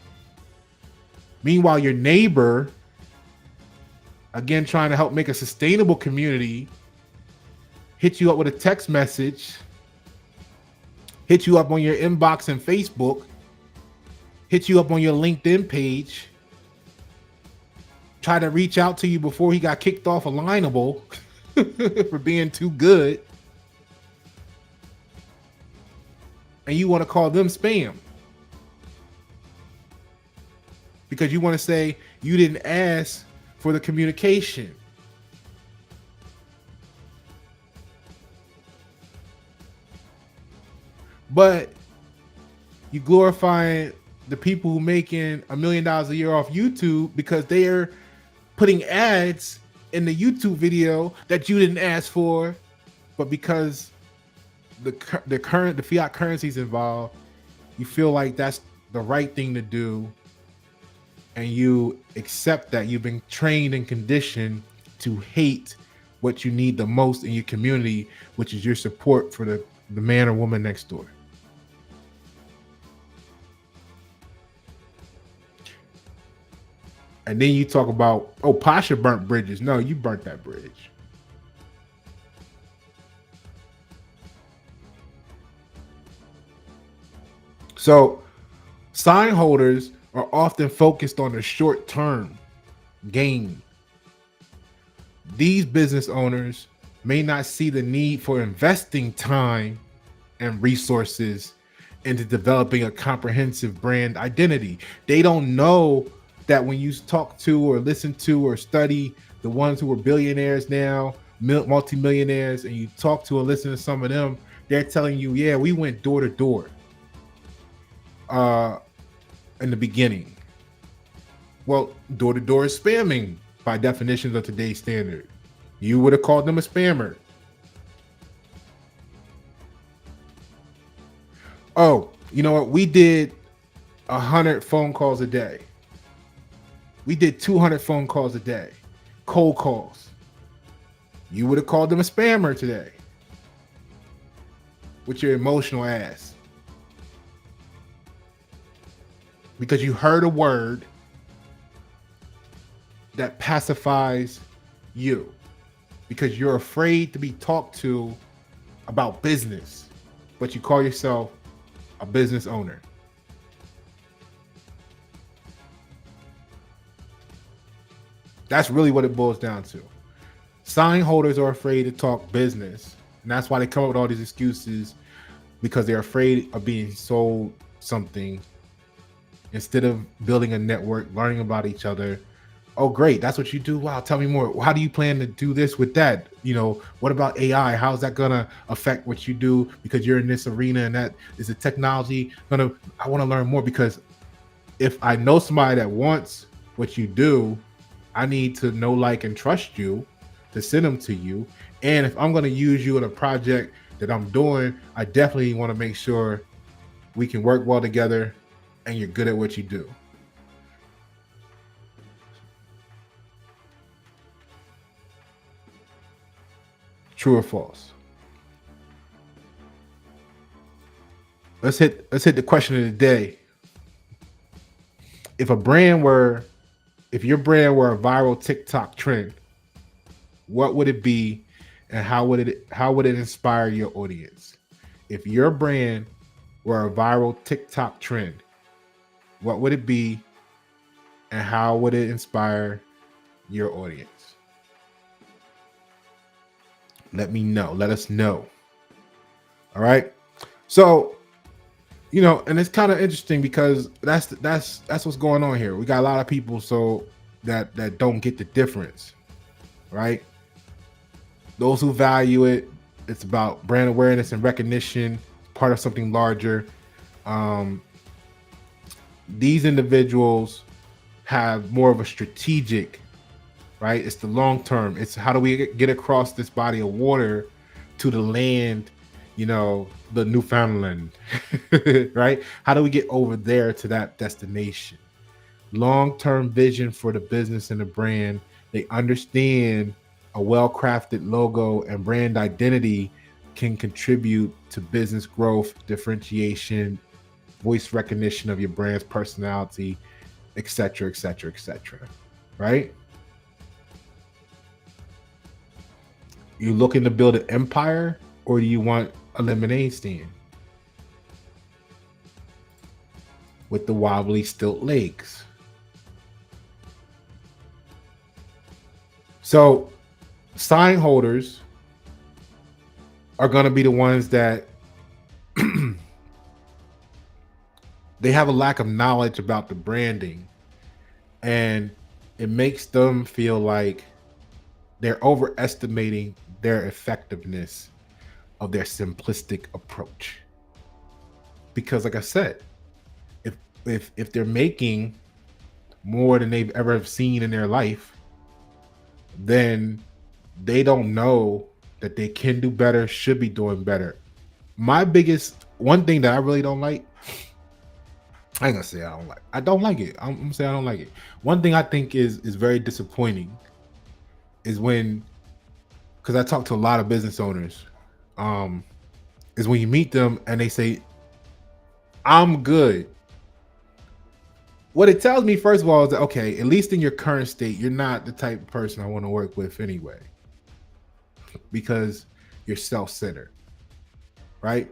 Meanwhile, your neighbor, again, trying to help make a sustainable community, hit you up with a text message, hit you up on your inbox and Facebook, hit you up on your LinkedIn page, try to reach out to you before he got kicked off Alignable for being too good. And you want to call them spam. Because you want to say you didn't ask for the communication. But you glorifying the people who making $1 million a year off YouTube because they're putting ads in the YouTube video that you didn't ask for, but because the fiat currencies involved, you feel like that's the right thing to do, and you accept that you've been trained and conditioned to hate what you need the most in your community, which is your support for the man or woman next door. And then you talk about, oh, Pasha burnt bridges. No, you burnt that bridge. So sign holders are often focused on the short term gain. These business owners may not see the need for investing time and resources into developing a comprehensive brand identity. They don't know that when you talk to or listen to or study the ones who are billionaires now, multimillionaires, and you talk to and listen to some of them, they're telling you, yeah, we went door to door in the beginning. Well, door to door is spamming by definitions of today's standard. You would have called them a spammer. Oh, you know what? We did 100 phone calls a day. We did 200 phone calls a day, cold calls. You would have called them a spammer today with your emotional ass because you heard a word that pacifies you because you're afraid to be talked to about business, but you call yourself a business owner. That's really what it boils down to. Sign holders are afraid to talk business, and that's why they come up with all these excuses because they're afraid of being sold something instead of building a network, learning about each other. Oh, great. That's what you do. Wow. Tell me more. How do you plan to do this with that? You know, what about AI? How's that going to affect what you do because you're in this arena and that is the technology going to, I want to learn more because if I know somebody that wants what you do, I need to know, like, and trust you to send them to you. And if I'm going to use you in a project that I'm doing, I definitely want to make sure we can work well together and you're good at what you do. True or false? Let's hit the question of the day. If your brand were a viral TikTok trend, what would it be and how would it inspire your audience? If your brand were a viral TikTok trend, what would it be and how would it inspire your audience? Let me know. Let us know. All right. So, you know, and it's kind of interesting because that's what's going on here. We got a lot of people that don't get the difference, right? Those who value it, it's about brand awareness and recognition, part of something larger. These individuals have more of a strategic, right? It's the long term. It's how do we get across this body of water to the land, you know, the Newfoundland, right? How do we get over there to that destination? Long-term vision for the business and the brand. They understand a well-crafted logo and brand identity can contribute to business growth, differentiation, voice recognition of your brand's personality, etc., etc., etc. Right? You looking to build an empire, or do you want a lemonade stand with the wobbly stilt legs? So, sign holders are going to be the ones that they have a lack of knowledge about the branding, and it makes them feel like they're overestimating their effectiveness of their simplistic approach. Because, like I said, if they're making more than they've ever seen in their life, then they don't know that they can do better, should be doing better. My biggest one thing that I really don't like, I ain't gonna say I don't like it. I'm gonna say I don't like it. One thing I think is very disappointing is when, because I talk to a lot of business owners, is when you meet them and they say, I'm good. What it tells me, first of all, is that, okay, at least in your current state, you're not the type of person I want to work with anyway, because you're self-centered, right?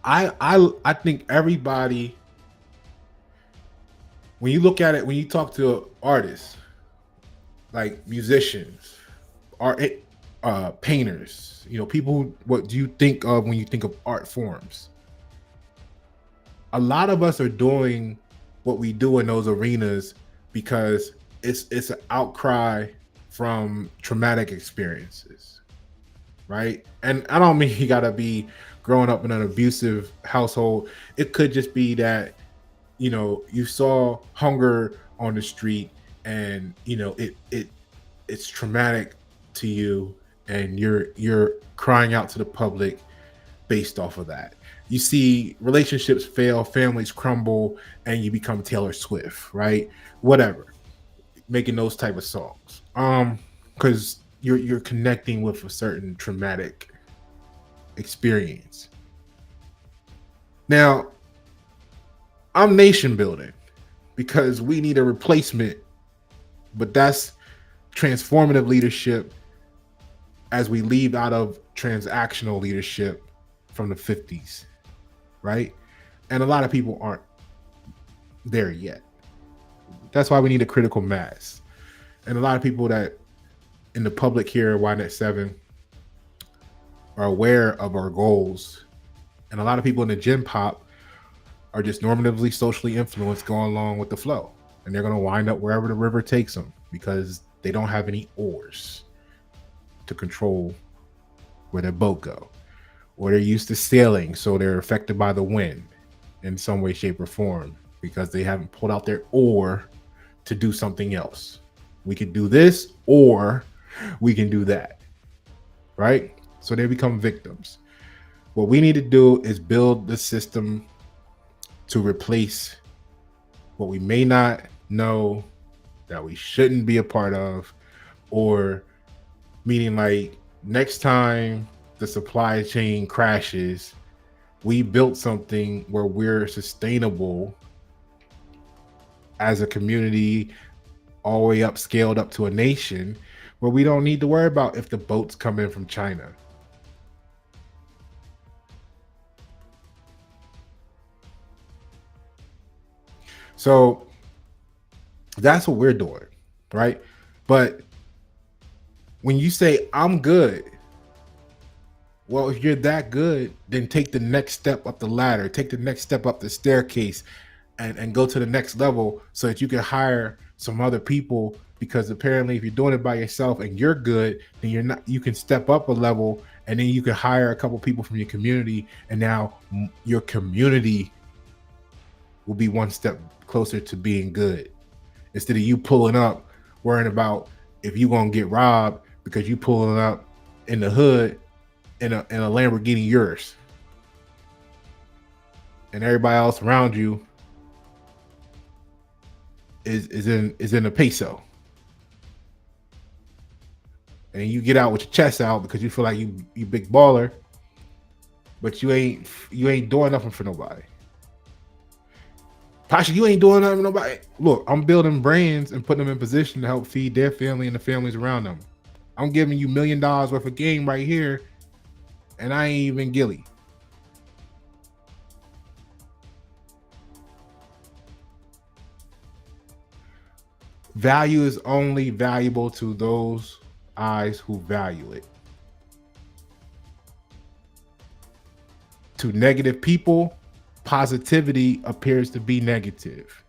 I think everybody When you look at it, when you talk to artists, like musicians, art, painters, people what do you think of when you think of art forms? A lot of us are doing what we do in those arenas because it's an outcry from traumatic experiences, right? And I don't mean you gotta be growing up in an abusive household. It could just be that you saw hunger on the street, and it's traumatic to you, and you're crying out to the public based off of that. You see relationships fail, families crumble, and you become Taylor Swift, right? Whatever, making those type of songs. Because you're connecting with a certain traumatic experience. Now, I'm nation building because we need a replacement, but that's transformative leadership as we leave out of transactional leadership from the 50s, right? And a lot of people aren't there yet. That's why we need a critical mass. And a lot of people that in the public here at YNet 7 are aware of our goals. And a lot of people in the gym pop are just normatively socially influenced, going along with the flow. And they're going to wind up wherever the river takes them because they don't have any oars to control where their boat go. Or they're used to sailing, so they're affected by the wind in some way, shape, or form because they haven't pulled out their oar to do something else. We could do this or we can do that, right? So they become victims. What we need to do is build the system to replace what we may not know, that we shouldn't be a part of, or meaning like next time the supply chain crashes, we built something where we're sustainable as a community, all the way up, scaled up to a nation, where we don't need to worry about if the boats come in from China. So that's what we're doing, right? But when you say I'm good, well, if you're that good, then take the next step up the ladder, take the next step up the staircase, and go to the next level so that you can hire some other people. Because apparently if you're doing it by yourself and you're good, then you can step up a level, and then you can hire a couple people from your community, and now your community will be one step closer to being good, instead of you pulling up worrying about if you're gonna get robbed because you pulling up in the hood in a Lamborghini Urus, and everybody else around you is in a peso, and you get out with your chest out because you feel like you big baller, but you ain't doing nothing for nobody. Pasha, you ain't doing nothing for nobody. Look, I'm building brands and putting them in position to help feed their family and the families around them. I'm giving you $1 million worth of game right here, and I ain't even Gilly. Value is only valuable to those eyes who value it. To negative people, positivity appears to be negative.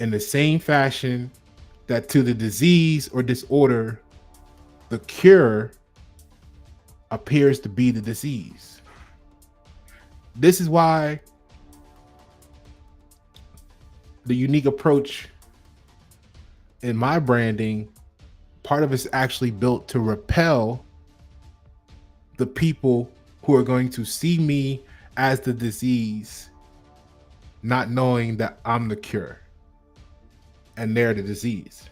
In the same fashion that to the disease or disorder, the cure appears to be the disease. This is why the unique approach in my branding, part of it's actually built to repel the people who are going to see me as the disease, not knowing that I'm the cure and they're the disease.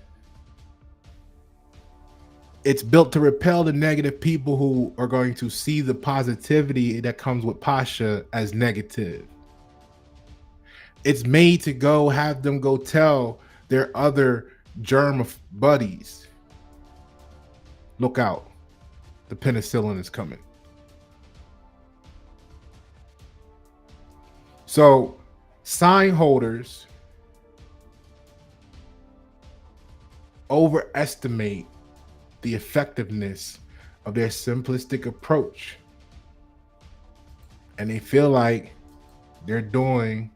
It's built to repel the negative people who are going to see the positivity that comes with Pasha as negative. It's made to have them go tell their other germ buddies, look out, the penicillin is coming. So sign holders overestimate the effectiveness of their simplistic approach. And they feel like they're doing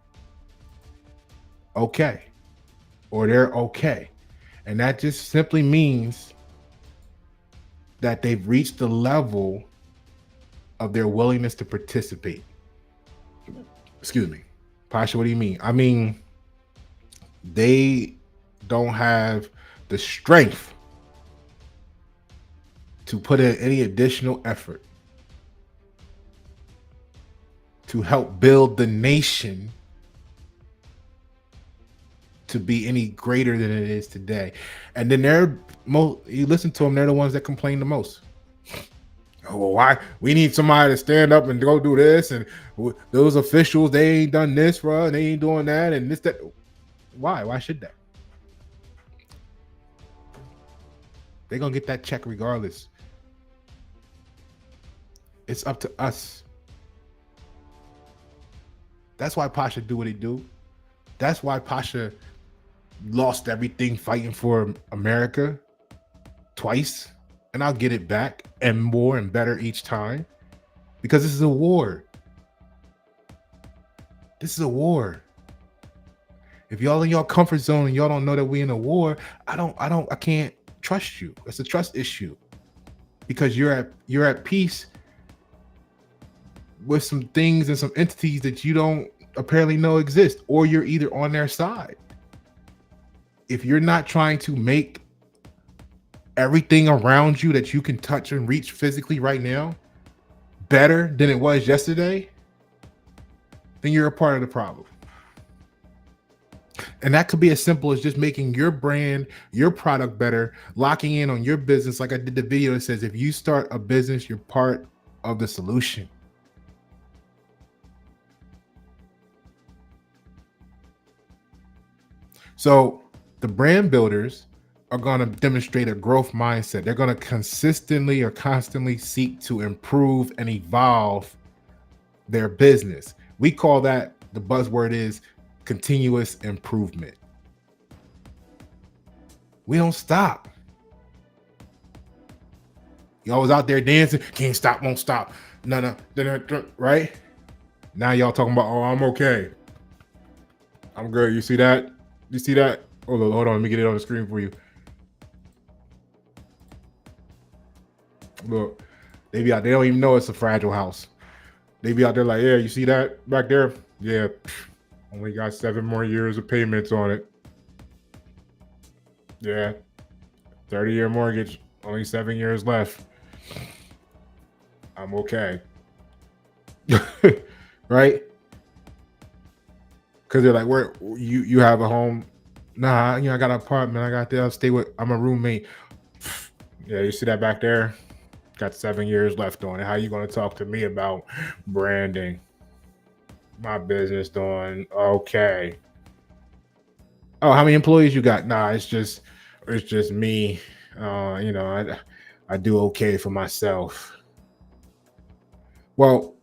okay, or they're okay. And that just simply means that they've reached the level of their willingness to participate. Excuse me. Pasha, what do you mean? I mean, they don't have the strength to put in any additional effort to help build the nation to be any greater than it is today. And then you listen to them, they're the ones that complain the most. Oh, well, why we need somebody to stand up and go do this, and those officials, they ain't done this for us, they ain't doing that, and this, that. Why should that? They're gonna get that check regardless. It's up to us. That's why Pasha do what he do. That's why Pasha lost everything fighting for America twice, and I'll get it back and more and better each time, because this is a war. This is a war. If y'all in your comfort zone and y'all don't know that we in a war, I can't trust you. It's a trust issue, because you're at peace with some things and some entities that you don't apparently know exist, or you're either on their side. If you're not trying to make everything around you that you can touch and reach physically right now better than it was yesterday, then you're a part of the problem. And that could be as simple as just making your brand, your product better, locking in on your business. Like I did the video that says, if you start a business, you're part of the solution. So the brand builders are going to demonstrate a growth mindset. They're going to consistently or constantly seek to improve and evolve their business. We call that, the buzzword is continuous improvement. We don't stop. Y'all was out there dancing, can't stop, won't stop. No, right? Now y'all talking about, oh, I'm okay. I'm good. You see that? You see that? Hold on, let me get it on the screen for you. Look, they be out there, they don't even know it's a fragile house. They be out there like, yeah, you see that back there? Yeah, only got 7 more years of payments on it. Yeah, 30-year mortgage, only 7 years left. I'm okay. Right? Because they're like, where you have a home? Nah, I got an apartment. I got there. I'm a roommate. Yeah, you see that back there? Got 7 years left on it. How you going to talk to me about branding? My business doing okay. Oh, how many employees you got? Nah, it's just me. I do okay for myself. Well,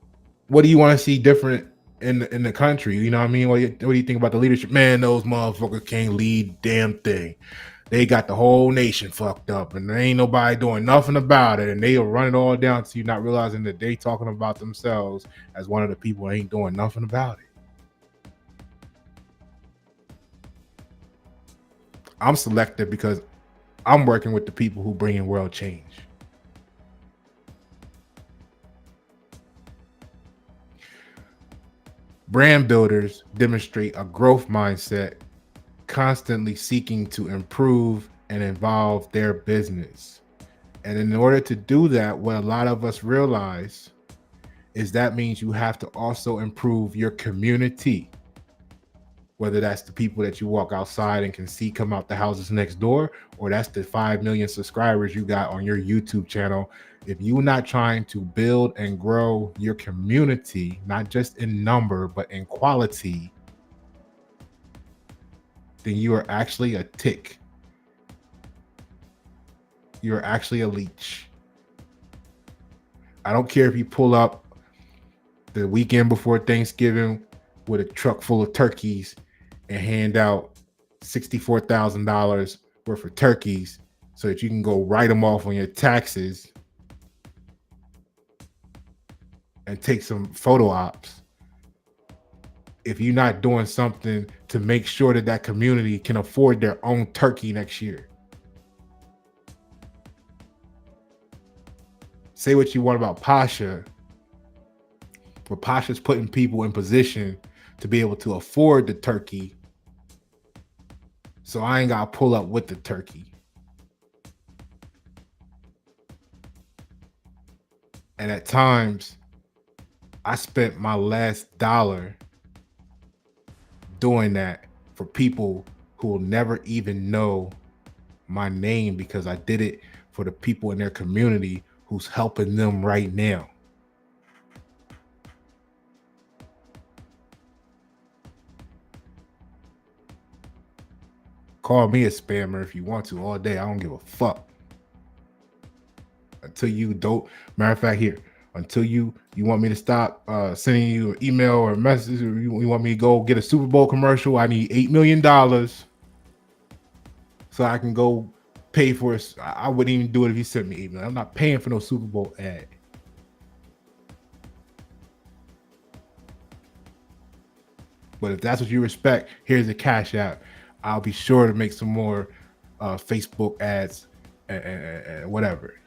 what do you want to see different in the country? You know what I mean? What do you think about the leadership? Man, those motherfuckers can't lead damn thing. They got the whole nation fucked up, and there ain't nobody doing nothing about it. And they will run it all down to you not realizing that they talking about themselves as one of the people that ain't doing nothing about it. I'm selective because I'm working with the people who bring in world change. Brand builders demonstrate a growth mindset, constantly seeking to improve and evolve their business. And in order to do that, what a lot of us realize is that means you have to also improve your community. Whether that's the people that you walk outside and can see come out the houses next door, or that's the 5 million subscribers you got on your YouTube channel. If you're not trying to build and grow your community, not just in number, but in quality, then you are actually a tick. You're actually a leech. I don't care if you pull up the weekend before Thanksgiving with a truck full of turkeys and hand out $64,000 worth of turkeys so that you can go write them off on your taxes and take some photo ops, if you're not doing something to make sure that that community can afford their own turkey next year. Say what you want about Pasha, but Pasha's putting people in position to be able to afford the turkey, so I ain't got to pull up with the turkey. And at times, I spent my last dollar doing that for people who will never even know my name, because I did it for the people in their community who's helping them right now. Call me a spammer if you want to all day. I don't give a fuck. Until you don't, matter of fact, here, until you want me to stop sending you an email or a message, or you want me to go get a Super Bowl commercial, I need $8 million so I can go pay for it. I wouldn't even do it if you sent me $8 million. I'm not paying for no Super Bowl ad. But if that's what you respect, here's the cash app. I'll be sure to make some more Facebook ads and whatever.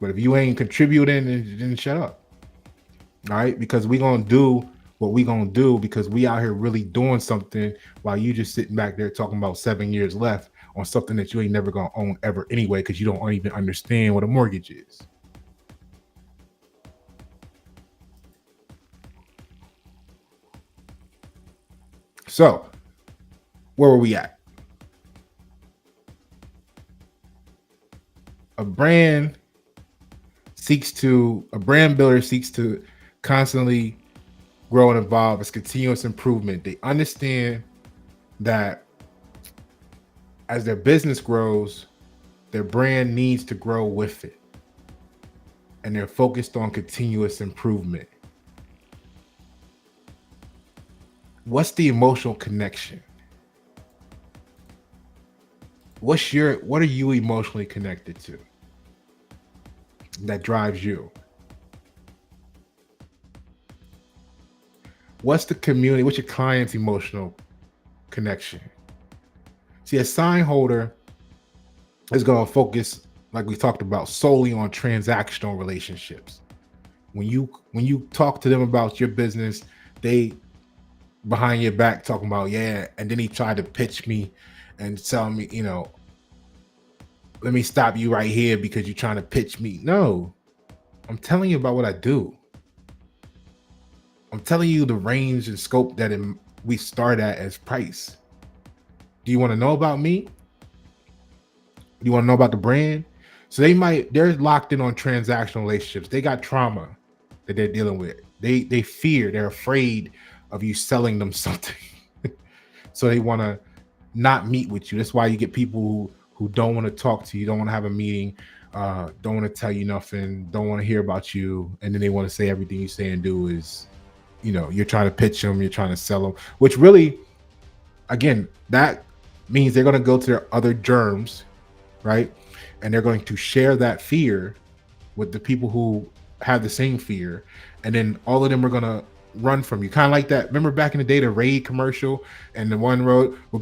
But if you ain't contributing, then shut up. All right? Because we gonna do what we gonna do, because we out here really doing something while you just sitting back there talking about 7 years left on something that you ain't never gonna own ever anyway, because you don't even understand what a mortgage is. So, where were we at? A brand builder seeks to constantly grow and evolve. It's continuous improvement. They understand that as their business grows, their brand needs to grow with it. And they're focused on continuous improvement. What's the emotional connection? What are you emotionally connected to that drives you? What's the community? What's your client's emotional connection? See, a sign holder is going to focus, like we talked about, solely on transactional relationships. When you talk to them about your business, they behind your back talking about, yeah, and then he tried to pitch me and tell me, let me stop you right here because you're trying to pitch me. No, I'm telling you about what I do. I'm telling you the range and scope that we start at as price. Do you want to know about me? Do you want to know about the brand? So they're locked in on transactional relationships. They got trauma that they're dealing with. They fear, they're afraid of you selling them something. So they want to not meet with you. That's why you get people who don't want to talk to you, don't want to have a meeting, don't want to tell you nothing, don't want to hear about you, and then they want to say everything you say and do is, you're trying to pitch them, you're trying to sell them, which really, again, that means they're going to go to their other germs, right? And they're going to share that fear with the people who have the same fear, and then all of them are going to run from you, kind of like that. Remember back in the day, the Raid commercial, and the one roach would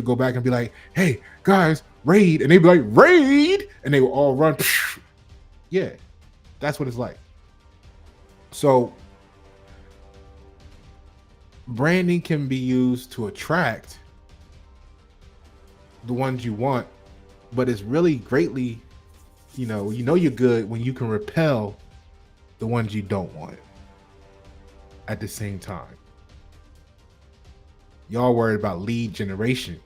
go back and be like, "Hey guys, Raid," and they'd be like, "Raid," and they would all run. Yeah, that's what it's like. So branding can be used to attract the ones you want, but it's really greatly, you're good when you can repel the ones you don't want at the same time. Y'all worried about lead generation.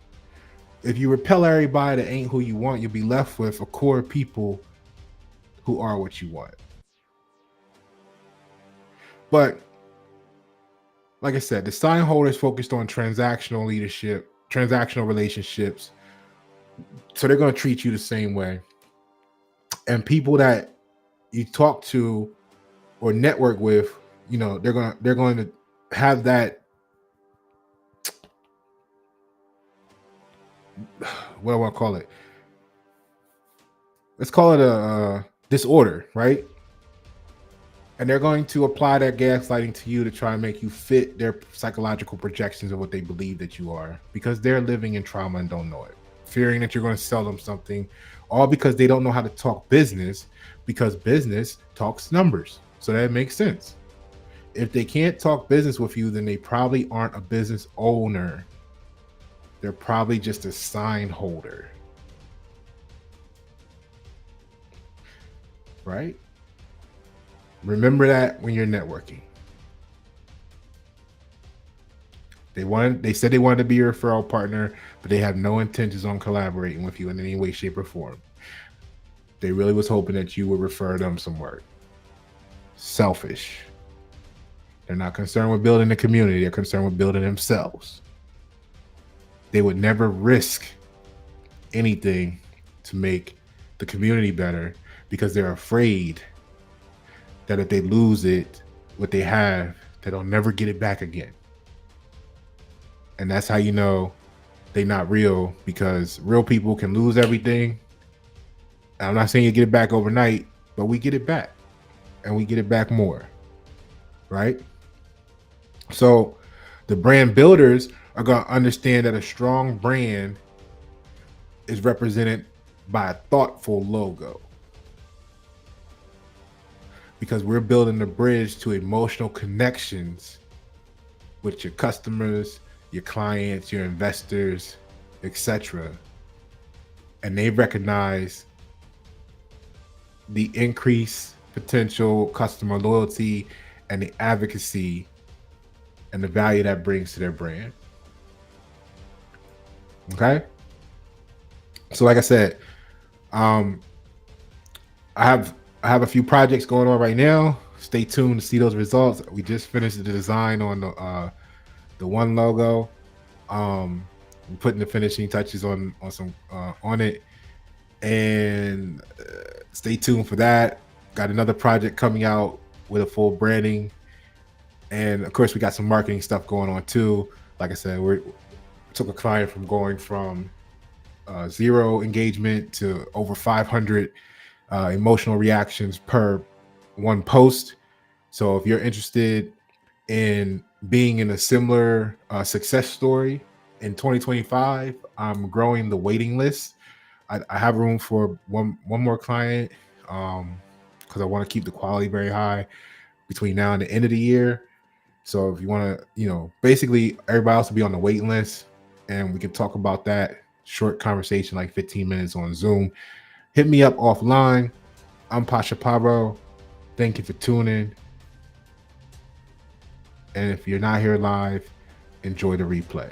If you repel everybody that ain't who you want, you'll be left with a core of people who are what you want. But like I said, the sign holder is focused on transactional leadership, transactional relationships. So they're going to treat you the same way. And people that you talk to or network with, they're going to have that what do I call it? Let's call it a disorder, right? And they're going to apply their gaslighting to you to try and make you fit their psychological projections of what they believe that you are, because they're living in trauma and don't know it, fearing that you're going to sell them something, all because they don't know how to talk business, because business talks numbers. So that makes sense. If they can't talk business with you, then they probably aren't a business owner. They're probably just a sign holder, right? Remember that when you're networking. They said they wanted to be your referral partner, but they have no intentions on collaborating with you in any way, shape, or form. They really was hoping that you would refer them some work. Selfish. They're not concerned with building the community, they're concerned with building themselves. They would never risk anything to make the community better because they're afraid that if they lose it, what they have, that they'll never get it back again. And that's how you know they not real, because real people can lose everything. I'm not saying you get it back overnight, but we get it back, and we get it back more, right? So the brand builders are going to understand that a strong brand is represented by a thoughtful logo, because we're building a bridge to emotional connections with your customers, your clients, your investors, etc. And they recognize the increased potential customer loyalty and the advocacy and the value that brings to their brand. Okay. So like I said, I have a few projects going on right now. Stay tuned to see those results. We just finished the design on the one logo. I'm putting the finishing touches on some on it, and stay tuned for that. Got another project coming out with a full branding, and of course we got some marketing stuff going on too. Like I said, we took a client from going from 0 engagement to over 500 emotional reactions per one post. So if you're interested in being in a similar success story in 2025, I'm growing the waiting list. I have room for one more client, because I want to keep the quality very high between now and the end of the year. So if you want to, basically everybody else will be on the waiting list, and we can talk about that short conversation, like 15 minutes on Zoom. Hit me up offline. I'm Pasha Pablo. Thank you for tuning. And if you're not here live, enjoy the replay.